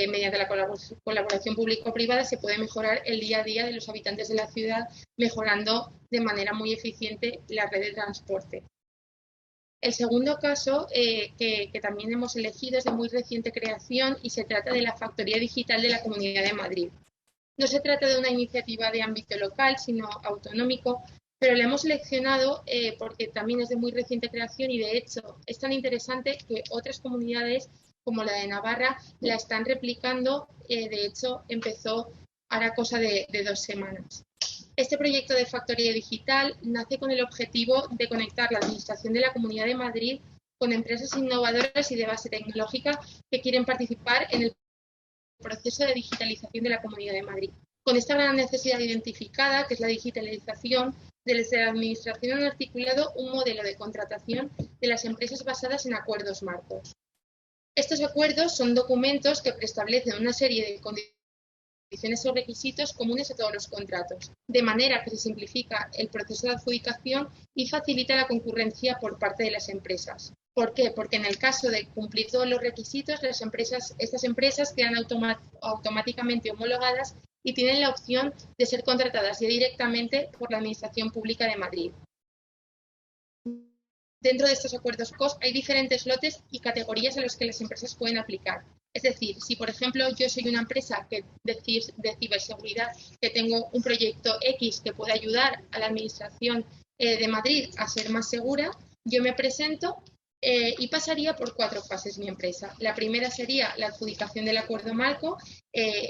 mediante la colaboración público-privada, se puede mejorar el día a día de los habitantes de la ciudad, mejorando de manera muy eficiente la red de transporte. El segundo caso que también hemos elegido es de muy reciente creación y se trata de la Factoría Digital de la Comunidad de Madrid. No se trata de una iniciativa de ámbito local, sino autonómico, pero la hemos seleccionado porque también es de muy reciente creación y de hecho es tan interesante que otras comunidades como la de Navarra la están replicando. De hecho, empezó hará cosa de 2 semanas. Este proyecto de Factoría Digital nace con el objetivo de conectar la Administración de la Comunidad de Madrid con empresas innovadoras y de base tecnológica que quieren participar en el proceso de digitalización de la Comunidad de Madrid. Con esta gran necesidad identificada, que es la digitalización, desde la Administración han articulado un modelo de contratación de las empresas basadas en acuerdos marcos. Estos acuerdos son documentos que preestablecen una serie de condiciones o requisitos comunes a todos los contratos, de manera que se simplifica el proceso de adjudicación y facilita la concurrencia por parte de las empresas. ¿Por qué? Porque en el caso de cumplir todos los requisitos, estas empresas quedan automáticamente homologadas y tienen la opción de ser contratadas ya directamente por la Administración Pública de Madrid. Dentro de estos acuerdos COS hay diferentes lotes y categorías a los que las empresas pueden aplicar. Es decir, si por ejemplo yo soy una empresa de ciberseguridad que tengo un proyecto X que puede ayudar a la Administración de Madrid a ser más segura, yo me presento y pasaría por 4 fases mi empresa. La primera sería la adjudicación del acuerdo marco.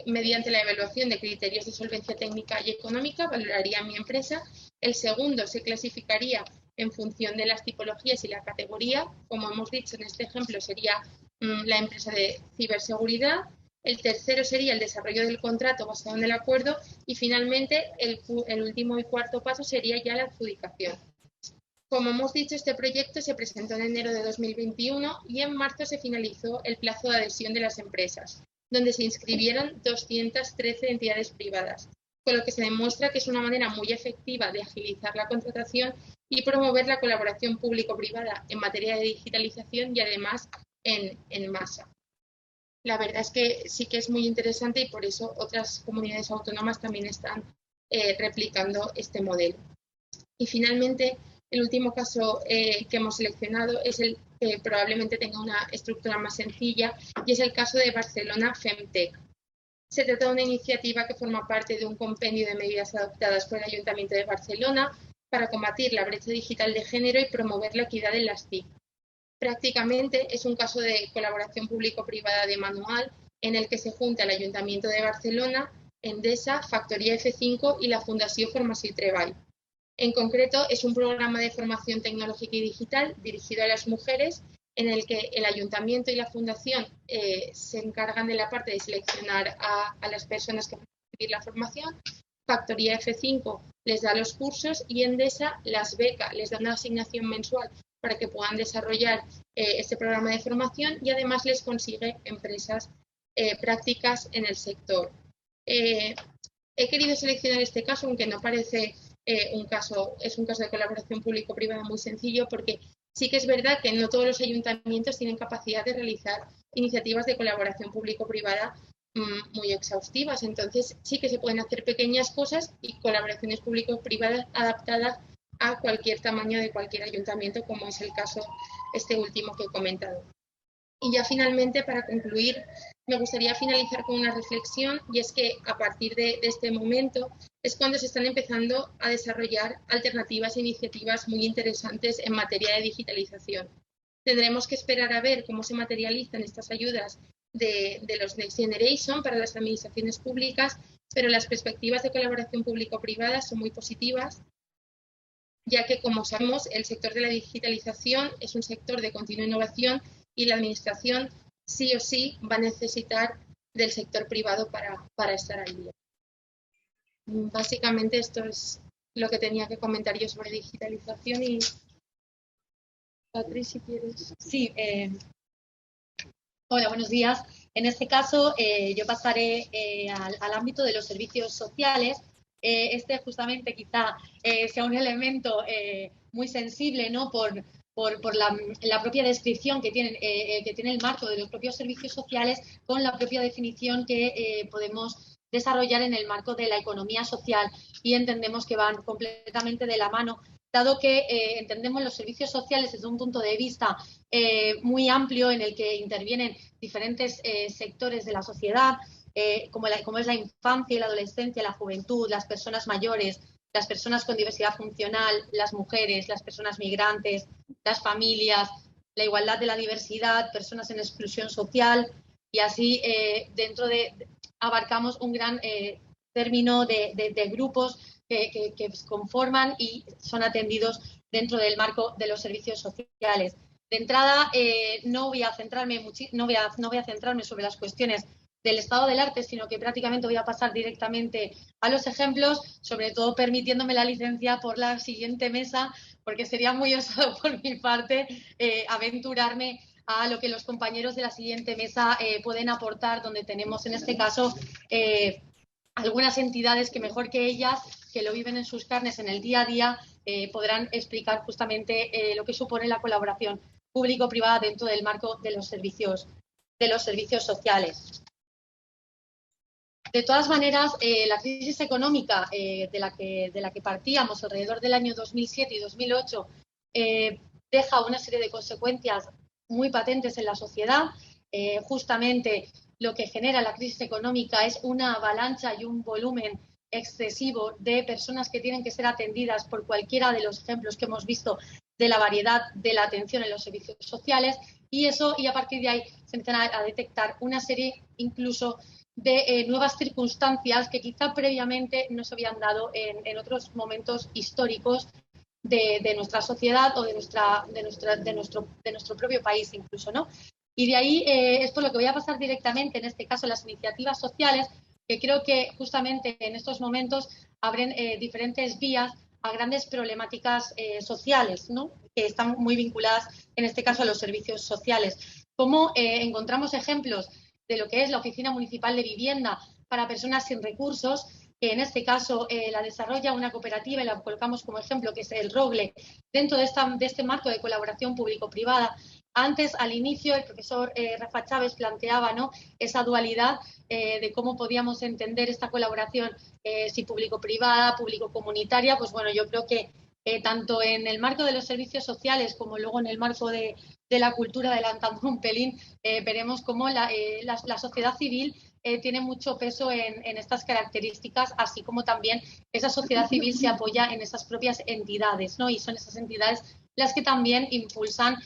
Mediante la evaluación de criterios de solvencia técnica y económica valoraría mi empresa. El segundo se clasificaría en función de las tipologías y la categoría. Como hemos dicho en este ejemplo, sería la empresa de ciberseguridad. El tercero sería el desarrollo del contrato basado en el acuerdo y finalmente el último y cuarto paso sería ya la adjudicación. Como hemos dicho, este proyecto se presentó en enero de 2021 y en marzo se finalizó el plazo de adhesión de las empresas, donde se inscribieron 213 entidades privadas, con lo que se demuestra que es una manera muy efectiva de agilizar la contratación y promover la colaboración público-privada en materia de digitalización y además en masa. La verdad es que sí que es muy interesante y por eso otras comunidades autónomas también están replicando este modelo. Y finalmente, el último caso que hemos seleccionado es el que probablemente tenga una estructura más sencilla y es el caso de Barcelona Femtech. Se trata de una iniciativa que forma parte de un compendio de medidas adoptadas por el Ayuntamiento de Barcelona para combatir la brecha digital de género y promover la equidad en las TIC. Prácticamente es un caso de colaboración público-privada de manual en el que se junta el Ayuntamiento de Barcelona, Endesa, Factoría F5 y la Fundació Formació i Treball. En concreto, es un programa de formación tecnológica y digital dirigido a las mujeres en el que el ayuntamiento y la fundación se encargan de la parte de seleccionar a las personas que van a recibir la formación. Factoría F5 les da los cursos y Endesa las beca, les da una asignación mensual para que puedan desarrollar este programa de formación y además les consigue empresas prácticas en el sector. He querido seleccionar este caso, aunque no parece es un caso de colaboración público-privada muy sencillo, porque sí que es verdad que no todos los ayuntamientos tienen capacidad de realizar iniciativas de colaboración público-privada muy exhaustivas. Entonces, sí que se pueden hacer pequeñas cosas y colaboraciones público-privadas adaptadas a cualquier tamaño de cualquier ayuntamiento, como es el caso este último que he comentado. Y ya finalmente, para concluir, me gustaría finalizar con una reflexión, y es que a partir de este momento es cuando se están empezando a desarrollar alternativas e iniciativas muy interesantes en materia de digitalización. Tendremos que esperar a ver cómo se materializan estas ayudas de los Next Generation para las administraciones públicas, pero las perspectivas de colaboración público-privada son muy positivas, ya que, como sabemos, el sector de la digitalización es un sector de continua innovación y la administración sí o sí va a necesitar del sector privado para estar al día. Básicamente esto es lo que tenía que comentar yo sobre digitalización y Patricia, si quieres. Sí, hola, buenos días. En este caso yo pasaré al ámbito de los servicios sociales. Este justamente quizá sea un elemento muy sensible, ¿no? por la propia descripción que tiene el marco de los propios servicios sociales con la propia definición que podemos desarrollar en el marco de la economía social, y entendemos que van completamente de la mano, dado que entendemos los servicios sociales desde un punto de vista muy amplio en el que intervienen diferentes sectores de la sociedad, como es la infancia y la adolescencia, la juventud, las personas mayores, las personas con diversidad funcional, las mujeres, las personas migrantes, las familias, la igualdad de la diversidad, personas en exclusión social, y así abarcamos un gran término de grupos que conforman y son atendidos dentro del marco de los servicios sociales. De entrada, no voy a centrarme sobre las cuestiones del estado del arte, sino que prácticamente voy a pasar directamente a los ejemplos, sobre todo permitiéndome la licencia por la siguiente mesa, porque sería muy osado por mi parte aventurarme a lo que los compañeros de la siguiente mesa pueden aportar, donde tenemos en este caso algunas entidades que mejor que ellas, que lo viven en sus carnes en el día a día, podrán explicar justamente lo que supone la colaboración público-privada dentro del marco de los servicios sociales. De todas maneras, la crisis económica de la que partíamos alrededor del año 2007 y 2008 deja una serie de consecuencias muy patentes en la sociedad. Justamente lo que genera la crisis económica es una avalancha y un volumen excesivo de personas que tienen que ser atendidas por cualquiera de los ejemplos que hemos visto de la variedad de la atención en los servicios sociales, y a partir de ahí se empiezan a detectar una serie incluso de nuevas circunstancias que quizá previamente no se habían dado en otros momentos históricos de nuestra sociedad o de nuestro propio país incluso, ¿no? Y de ahí es por lo que voy a pasar directamente, en este caso, las iniciativas sociales, que creo que justamente en estos momentos abren diferentes vías a grandes problemáticas sociales, ¿no? Que están muy vinculadas, en este caso, a los servicios sociales. Como encontramos ejemplos de lo que es la Oficina Municipal de Vivienda para personas sin recursos, que en este caso la desarrolla una cooperativa y la colocamos como ejemplo, que es el Rogle, dentro de este marco de colaboración público-privada. Antes, al inicio, el profesor Rafa Chávez planteaba, ¿no?, esa dualidad de cómo podíamos entender esta colaboración, si público-privada, público-comunitaria. Pues bueno, yo creo que tanto en el marco de los servicios sociales como luego en el marco de la cultura, adelantando un pelín, veremos cómo la sociedad civil tiene mucho peso en estas características, así como también esa sociedad civil se apoya en esas propias entidades, ¿no? Y son esas entidades las que también impulsan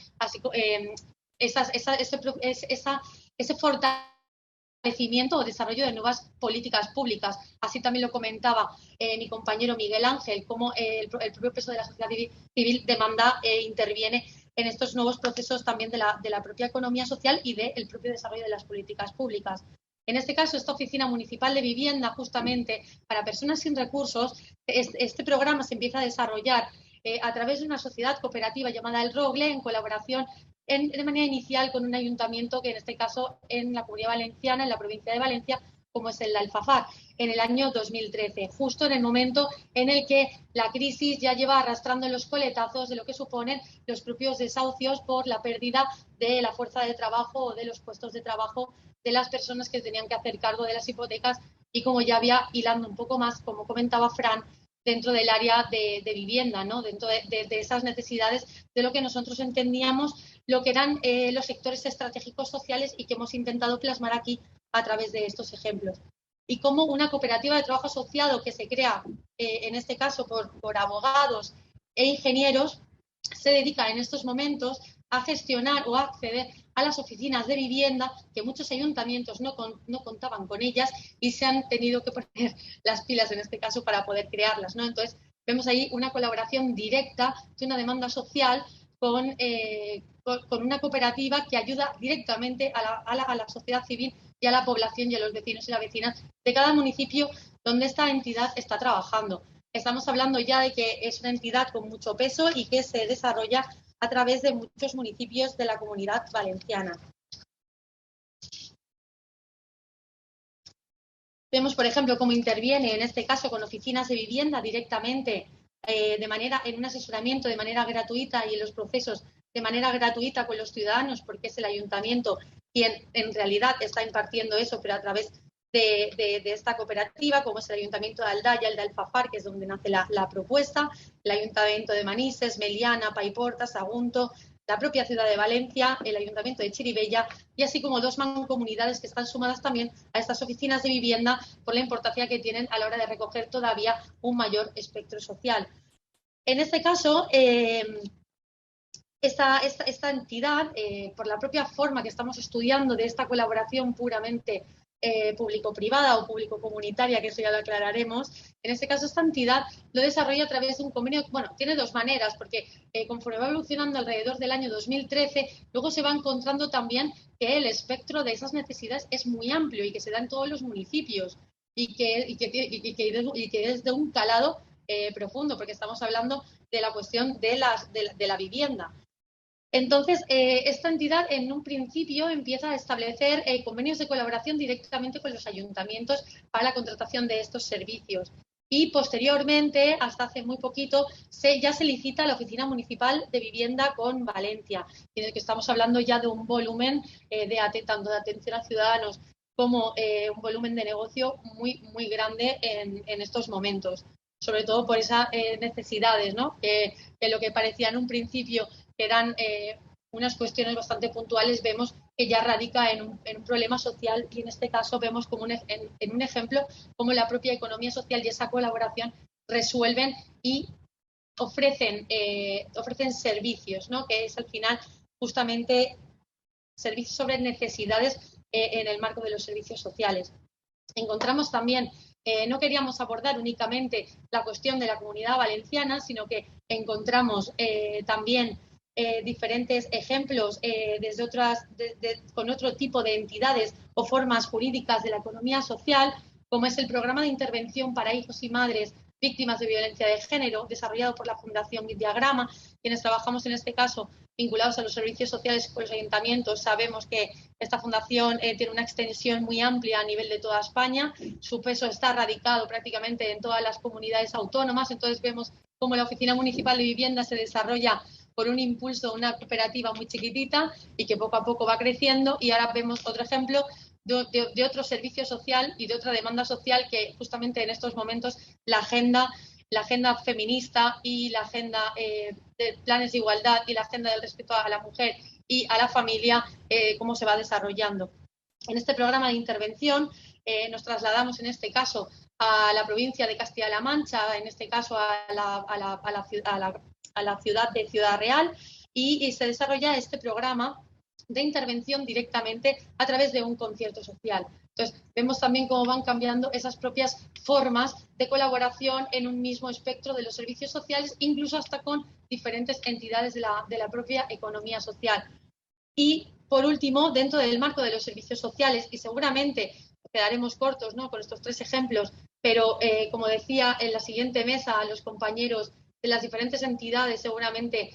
ese fortalecimiento o desarrollo de nuevas políticas públicas. Así también lo comentaba mi compañero Miguel Ángel, cómo el propio peso de la sociedad civil demanda e interviene en estos nuevos procesos también de la propia economía social y del propio desarrollo de las políticas públicas. En este caso, esta Oficina Municipal de Vivienda, justamente para personas sin recursos, este programa se empieza a desarrollar a través de una sociedad cooperativa llamada El Rogle, en colaboración de manera inicial con un ayuntamiento que en este caso en la Comunidad Valenciana, en la provincia de Valencia, como es el Alfafar, en el año 2013, justo en el momento en el que la crisis ya lleva arrastrando los coletazos de lo que suponen los propios desahucios por la pérdida de la fuerza de trabajo o de los puestos de trabajo de las personas que tenían que hacer cargo de las hipotecas y, como ya había hilando un poco más, como comentaba Fran, dentro del área de vivienda, ¿no?, dentro de esas necesidades de lo que nosotros entendíamos lo que eran los sectores estratégicos sociales y que hemos intentado plasmar aquí a través de estos ejemplos. Y como una cooperativa de trabajo asociado que se crea, en este caso por abogados e ingenieros, se dedica en estos momentos a gestionar o a acceder a las oficinas de vivienda, que muchos ayuntamientos no contaban con ellas y se han tenido que poner las pilas en este caso para poder crearlas, ¿no? Entonces, vemos ahí una colaboración directa de una demanda social con una cooperativa que ayuda directamente a la sociedad civil y a la población y a los vecinos y las vecinas de cada municipio donde esta entidad está trabajando. Estamos hablando ya de que es una entidad con mucho peso y que se desarrolla a través de muchos municipios de la Comunidad Valenciana. Vemos, por ejemplo, cómo interviene en este caso con oficinas de vivienda directamente en un asesoramiento de manera gratuita y en los procesos de manera gratuita con los ciudadanos, porque es el ayuntamiento quien en realidad está impartiendo eso, pero a través de esta cooperativa, como es el Ayuntamiento de Aldaya, el de Alfafar, que es donde nace la propuesta, el Ayuntamiento de Manises, Meliana, Paiporta, Sagunto, la propia ciudad de Valencia, el Ayuntamiento de Chirivella y así como 2 mancomunidades que están sumadas también a estas oficinas de vivienda por la importancia que tienen a la hora de recoger todavía un mayor espectro social. En este caso, esta entidad, por la propia forma que estamos estudiando de esta colaboración puramente público-privada o público-comunitaria, que eso ya lo aclararemos, en este caso esta entidad lo desarrolla a través de un convenio. Bueno, tiene 2 maneras, porque conforme va evolucionando alrededor del año 2013, luego se va encontrando también que el espectro de esas necesidades es muy amplio y que se da en todos los municipios y que es de un calado profundo, porque estamos hablando de la cuestión de la vivienda. Entonces, esta entidad en un principio empieza a establecer convenios de colaboración directamente con los ayuntamientos para la contratación de estos servicios. Y posteriormente, hasta hace muy poquito, ya se licita la Oficina Municipal de Vivienda con Valencia, en el que estamos hablando ya de un volumen tanto de atención a ciudadanos como un volumen de negocio muy, muy grande en estos momentos. Sobre todo por esas necesidades, ¿no? Que lo que parecía en un principio que eran unas cuestiones bastante puntuales, vemos que ya radica en un problema social y en este caso vemos como en un ejemplo cómo la propia economía social y esa colaboración resuelven y ofrecen servicios, ¿no? Que es al final justamente servicios sobre necesidades en el marco de los servicios sociales. Encontramos también, no queríamos abordar únicamente la cuestión de la Comunidad Valenciana, sino que encontramos también diferentes ejemplos con otro tipo de entidades o formas jurídicas de la economía social, como es el programa de intervención para hijos y madres víctimas de violencia de género, desarrollado por la Fundación Diagrama, quienes trabajamos en este caso vinculados a los servicios sociales por los ayuntamientos. Sabemos que esta fundación tiene una extensión muy amplia a nivel de toda España. Su peso está radicado prácticamente en todas las comunidades autónomas. Entonces vemos cómo la Oficina Municipal de Vivienda se desarrolla por un impulso de una cooperativa muy chiquitita y que poco a poco va creciendo. Y ahora vemos otro ejemplo de otro servicio social y de otra demanda social que justamente en estos momentos la agenda feminista y la agenda de planes de igualdad y la agenda del respeto a la mujer y a la familia, cómo se va desarrollando. En este programa de intervención nos trasladamos en este caso a la provincia de Castilla-La Mancha, en este caso a la ciudad de Ciudad Real, y se desarrolla este programa de intervención directamente a través de un concierto social. Entonces, vemos también cómo van cambiando esas propias formas de colaboración en un mismo espectro de los servicios sociales, incluso hasta con diferentes entidades de la propia economía social. Y, por último, dentro del marco de los servicios sociales, y seguramente quedaremos cortos, ¿no?, con estos 3 ejemplos, pero como decía en la siguiente mesa, los compañeros de las diferentes entidades seguramente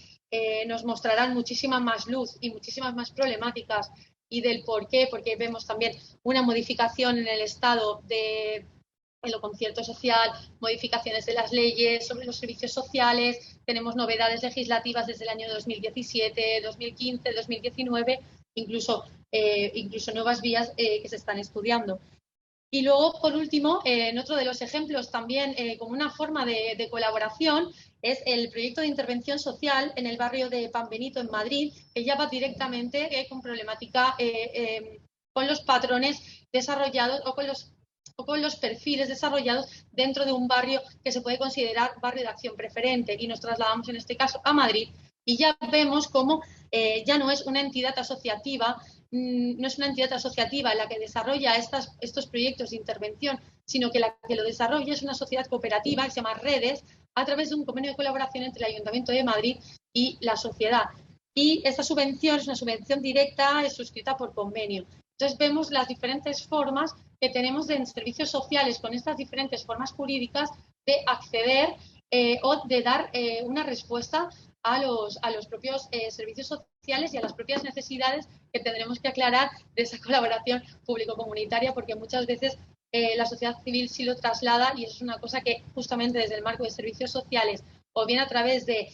nos mostrarán muchísima más luz y muchísimas más problemáticas y del por qué, porque vemos también una modificación en el Estado en lo concierto social, modificaciones de las leyes sobre los servicios sociales, tenemos novedades legislativas desde el año 2017, 2015, 2019, incluso nuevas vías que se están estudiando. Y luego, por último, en otro de los ejemplos también como una forma de colaboración es el proyecto de intervención social en el barrio de Panbenito, en Madrid, que ya va directamente con problemática con los patrones desarrollados o con los perfiles desarrollados dentro de un barrio que se puede considerar barrio de acción preferente. Y nos trasladamos en este caso a Madrid y ya vemos cómo ya no es una entidad asociativa, la que desarrolla estos proyectos de intervención, sino que la que lo desarrolla es una sociedad cooperativa que se llama Redes, a través de un convenio de colaboración entre el Ayuntamiento de Madrid y la sociedad. Y esta subvención es una subvención directa, es suscrita por convenio. Entonces vemos las diferentes formas que tenemos en servicios sociales con estas diferentes formas jurídicas de acceder o de dar una respuesta a los propios servicios sociales y a las propias necesidades que tendremos que aclarar de esa colaboración público-comunitaria, porque muchas veces la sociedad civil sí lo traslada y eso es una cosa que justamente desde el marco de servicios sociales o bien a través de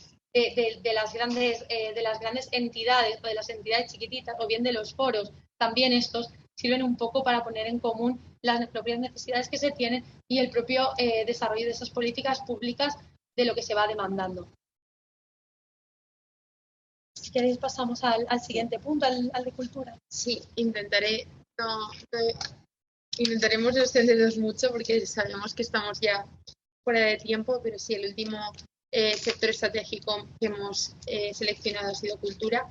las grandes entidades o de las entidades chiquititas o bien de los foros, también estos sirven un poco para poner en común las propias necesidades que se tienen y el propio desarrollo de esas políticas públicas de lo que se va demandando. Si queréis pasamos al siguiente punto, al de cultura. Sí, intentaremos no extendernos mucho porque sabemos que estamos ya fuera de tiempo, pero sí, el último sector estratégico que hemos seleccionado ha sido cultura.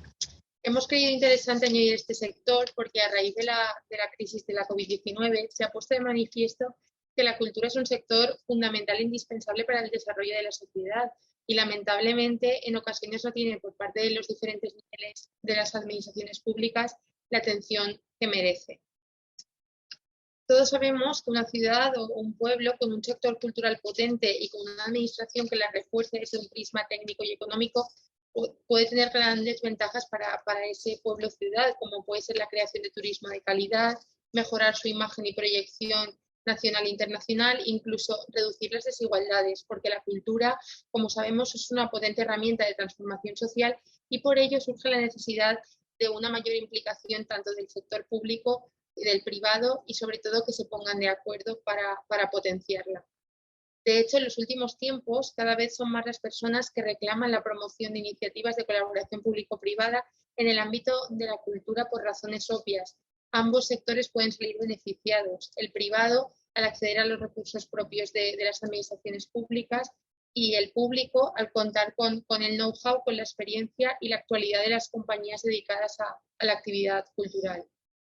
Hemos creído interesante añadir este sector porque a raíz de la crisis de la COVID-19 se ha puesto de manifiesto que la cultura es un sector fundamental e indispensable para el desarrollo de la sociedad y lamentablemente en ocasiones no tiene por parte de los diferentes niveles de las administraciones públicas la atención que merece. Todos sabemos que una ciudad o un pueblo con un sector cultural potente y con una administración que la refuerce desde un prisma técnico y económico puede tener grandes ventajas para ese pueblo o ciudad, como puede ser la creación de turismo de calidad, mejorar su imagen y proyección nacional e internacional, incluso reducir las desigualdades, porque la cultura, como sabemos, es una potente herramienta de transformación social y por ello surge la necesidad de una mayor implicación tanto del sector público y del privado y sobre todo que se pongan de acuerdo para potenciarla. De hecho, en los últimos tiempos cada vez son más las personas que reclaman la promoción de iniciativas de colaboración público-privada en el ámbito de la cultura por razones obvias. Ambos sectores pueden salir beneficiados. El privado al acceder a los recursos propios de las administraciones públicas y el público al contar con el know-how, con la experiencia y la actualidad de las compañías dedicadas a la actividad cultural.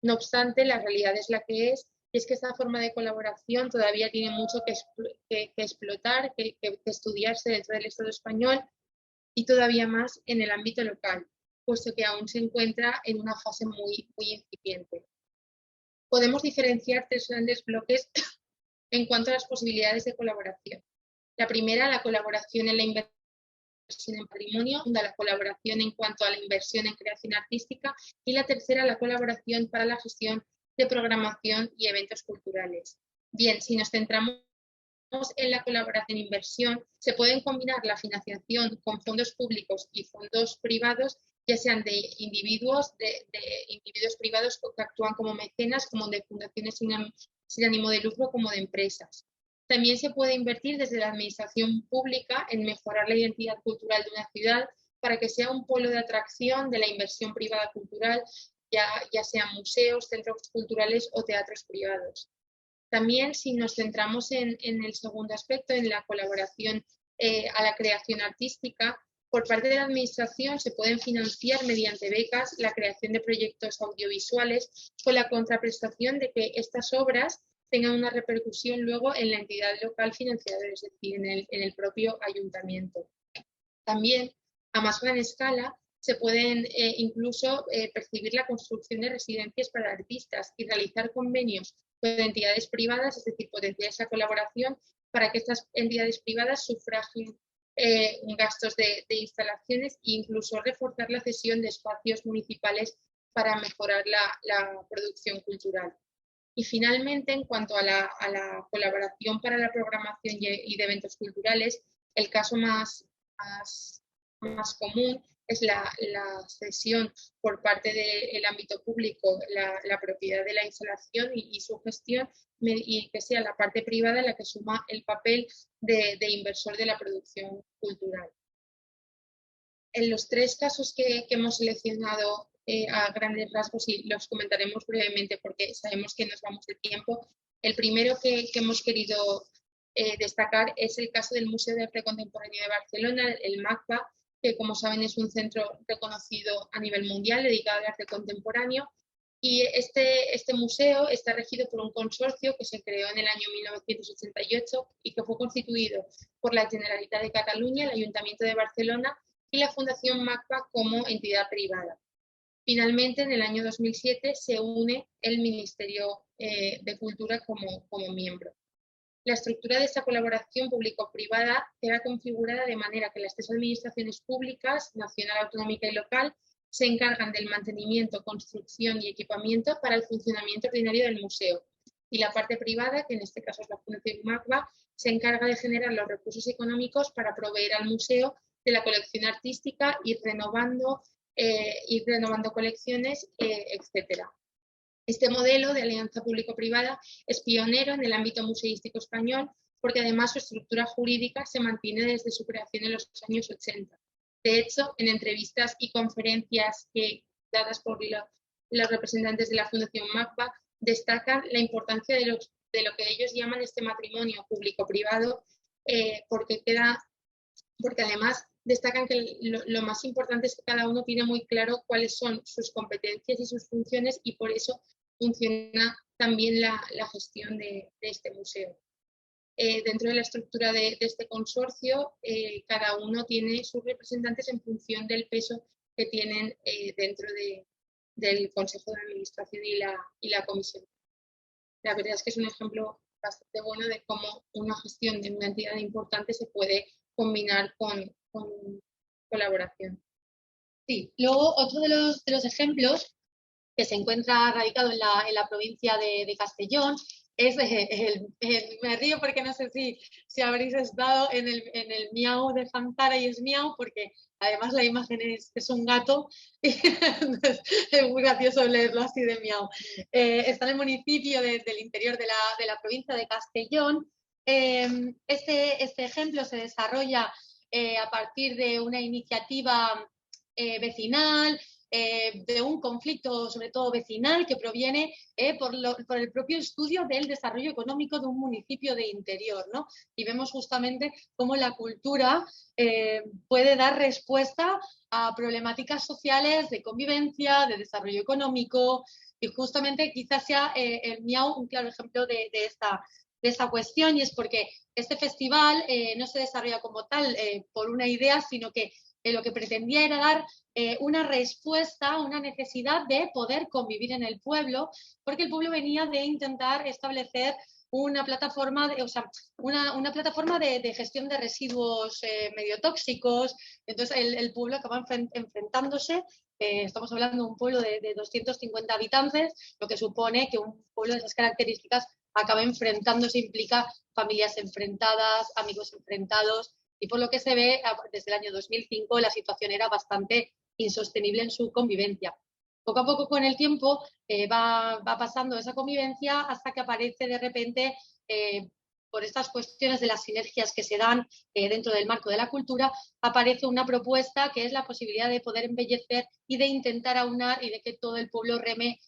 No obstante, la realidad es la que es, y es que esta forma de colaboración todavía tiene mucho que explotar, que estudiarse dentro del Estado español y todavía más en el ámbito local, puesto que aún se encuentra en una fase muy, muy incipiente. Podemos diferenciar 3 grandes bloques en cuanto a las posibilidades de colaboración. La primera, la colaboración en la inversión inversión en patrimonio, segunda, la colaboración en cuanto a la inversión en creación artística y la tercera, la colaboración para la gestión de programación y eventos culturales. Bien, si nos centramos en la colaboración e inversión, se pueden combinar la financiación con fondos públicos y fondos privados, ya sean de individuos privados que actúan como mecenas, como de fundaciones sin ánimo de lucro, como de empresas. También se puede invertir desde la administración pública en mejorar la identidad cultural de una ciudad para que sea un polo de atracción de la inversión privada cultural, ya sean museos, centros culturales o teatros privados. También, si nos centramos en el segundo aspecto, en la colaboración a la creación artística, por parte de la Administración se pueden financiar mediante becas la creación de proyectos audiovisuales con la contraprestación de que estas obras tengan una repercusión luego en la entidad local financiadora, es decir, en el propio ayuntamiento. También, a más gran escala, se pueden incluso percibir la construcción de residencias para artistas y realizar convenios con entidades privadas, es decir, potenciar esa colaboración para que estas entidades privadas sufragien gastos de instalaciones e incluso reforzar la cesión de espacios municipales para mejorar la producción cultural. Y finalmente, en cuanto a la colaboración para la programación y de eventos culturales, el caso más común es la cesión por parte del ámbito público, la propiedad de la instalación y su gestión, y que sea la parte privada la que suma el papel de inversor de la producción cultural. En los tres casos que hemos seleccionado a grandes rasgos, y los comentaremos brevemente porque sabemos que nos vamos de tiempo, el primero que hemos querido destacar es el caso del Museo de Arte Contemporáneo de Barcelona, el MACBA, que como saben es un centro reconocido a nivel mundial dedicado al arte contemporáneo, y este museo está regido por un consorcio que se creó en el año 1988 y que fue constituido por la Generalitat de Cataluña, el Ayuntamiento de Barcelona y la Fundación MACBA como entidad privada. Finalmente, en el año 2007 se une el Ministerio de Cultura como miembro. La estructura de esta colaboración público-privada queda configurada de manera que las tres administraciones públicas, nacional, autonómica y local, se encargan del mantenimiento, construcción y equipamiento para el funcionamiento ordinario del museo. Y la parte privada, que en este caso es la Fundación MACBA, se encarga de generar los recursos económicos para proveer al museo de la colección artística, ir renovando colecciones, etc. Este modelo de alianza público-privada es pionero en el ámbito museístico español porque además su estructura jurídica se mantiene desde su creación en los años 80. De hecho, en entrevistas y conferencias dadas por los representantes de la Fundación MACBA, destacan la importancia de lo que ellos llaman este matrimonio público-privado, porque además destacan que lo más importante es que cada uno tiene muy claro cuáles son sus competencias y sus funciones, y por eso funciona también la gestión de este museo. Dentro de la estructura de este consorcio, cada uno tiene sus representantes en función del peso que tienen dentro del Consejo de Administración y la Comisión. La verdad es que es un ejemplo bastante bueno de cómo una gestión de una entidad importante se puede combinar con colaboración. Sí, luego otro de los ejemplos que se encuentra radicado en la provincia de Castellón es me río porque no sé si habréis estado en el Miau de Fantara, y es Miau porque además la imagen es un gato y es muy gracioso leerlo así de Miau. Está en el municipio del interior de la provincia de Castellón. Este ejemplo se desarrolla a partir de una iniciativa vecinal, de un conflicto sobre todo vecinal que proviene por el propio estudio del desarrollo económico de un municipio de interior, ¿no? Y vemos justamente cómo la cultura puede dar respuesta a problemáticas sociales de convivencia, de desarrollo económico, y justamente quizás sea el Miau un claro ejemplo de esta cuestión, y es porque este festival no se desarrolla como tal por una idea, sino que lo que pretendía era dar una respuesta, una necesidad de poder convivir en el pueblo, porque el pueblo venía de intentar establecer una plataforma de gestión de residuos medio tóxicos. Entonces el pueblo acaba enfrentándose. Estamos hablando de un pueblo de 250 habitantes, lo que supone que un pueblo de esas características acaba enfrentándose, implica familias enfrentadas, amigos enfrentados, y por lo que se ve desde el año 2005 la situación era bastante insostenible en su convivencia. Poco a poco con el tiempo va pasando esa convivencia hasta que aparece de repente, por estas cuestiones de las sinergias que se dan dentro del marco de la cultura, aparece una propuesta que es la posibilidad de poder embellecer y de intentar aunar y de que todo el pueblo reme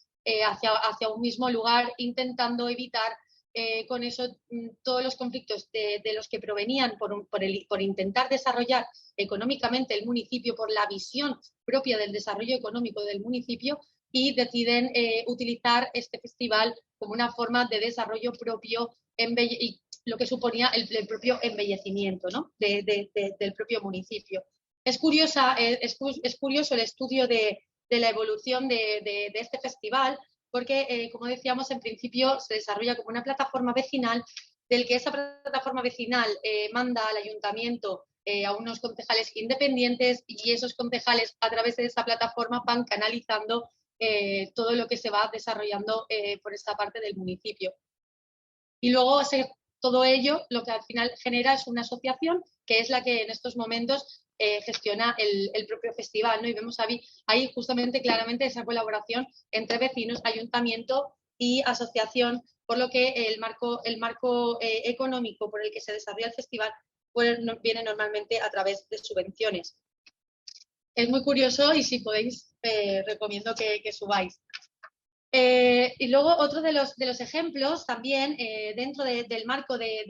hacia un mismo lugar, intentando evitar con eso todos los conflictos de los que provenían por intentar desarrollar económicamente el municipio, por la visión propia del desarrollo económico del municipio, y deciden utilizar este festival como una forma de desarrollo propio y lo que suponía el propio embellecimiento, ¿no? del propio municipio. Es curioso el estudio de la evolución de este festival, porque, como decíamos, en principio se desarrolla como una plataforma vecinal, del que esa plataforma vecinal manda al ayuntamiento a unos concejales independientes, y esos concejales a través de esa plataforma van canalizando todo lo que se va desarrollando por esta parte del municipio. Y luego todo ello lo que al final genera es una asociación que es la que en estos momentos gestiona el propio festival, ¿no? Y vemos ahí justamente claramente esa colaboración entre vecinos, ayuntamiento y asociación, por lo que el marco económico por el que se desarrolla el festival pues, viene normalmente a través de subvenciones. Es muy curioso y si podéis recomiendo que subáis. Y luego otro de los ejemplos también dentro del marco de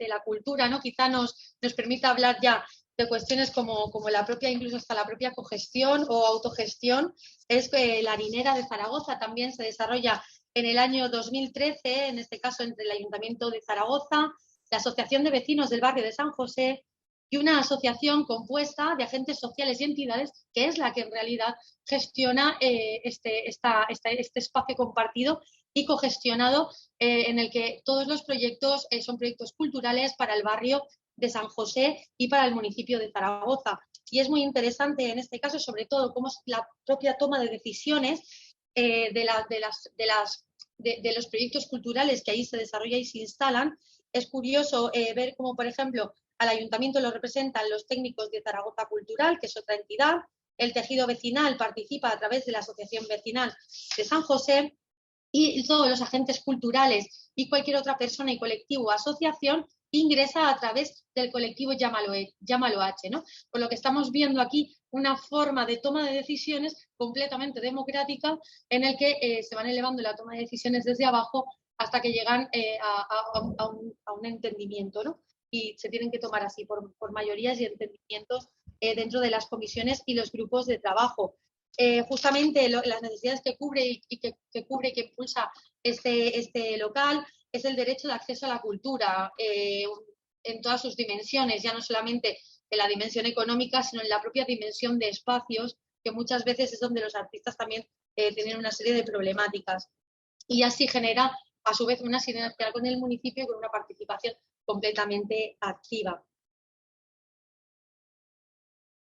la cultura, ¿no? Quizá nos permita hablar ya de cuestiones como la propia, incluso hasta la propia cogestión o autogestión, es que la harinera de Zaragoza también se desarrolla en el año 2013, en este caso entre el Ayuntamiento de Zaragoza, la Asociación de Vecinos del Barrio de San José y una asociación compuesta de agentes sociales y entidades, que es la que en realidad gestiona este espacio compartido y cogestionado en el que todos los proyectos son proyectos culturales para el barrio de San José y para el municipio de Zaragoza. Y es muy interesante en este caso, sobre todo, cómo es la propia toma de decisiones de los proyectos culturales que ahí se desarrollan y se instalan. Es curioso ver cómo, por ejemplo, al ayuntamiento lo representan los técnicos de Zaragoza Cultural, que es otra entidad. El tejido vecinal participa a través de la Asociación Vecinal de San José, y todos los agentes culturales y cualquier otra persona y colectivo o asociación ingresa a través del colectivo Llámalo H, ¿no? Por lo que estamos viendo aquí una forma de toma de decisiones completamente democrática, en el que se van elevando la toma de decisiones desde abajo hasta que llegan a un entendimiento, ¿no? Y se tienen que tomar así por mayorías y entendimientos dentro de las comisiones y los grupos de trabajo. Justamente las necesidades que cubre y que impulsa este local es el derecho de acceso a la cultura en todas sus dimensiones, ya no solamente en la dimensión económica, sino en la propia dimensión de espacios, que muchas veces es donde los artistas también tienen una serie de problemáticas. Y así genera, a su vez, una sinergia con el municipio y con una participación completamente activa.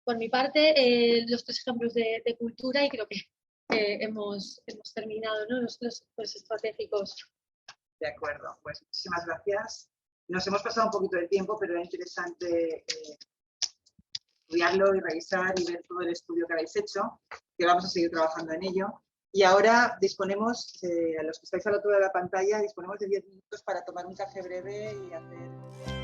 Por mi parte, los tres ejemplos de cultura, y creo que hemos terminado, ¿no? los estratégicos. De acuerdo, pues muchísimas gracias. Nos hemos pasado un poquito de tiempo, pero era interesante estudiarlo y revisar y ver todo el estudio que habéis hecho, que vamos a seguir trabajando en ello. Y ahora disponemos, a los que estáis al otro lado de la pantalla, disponemos de 10 minutos para tomar un café breve y hacer...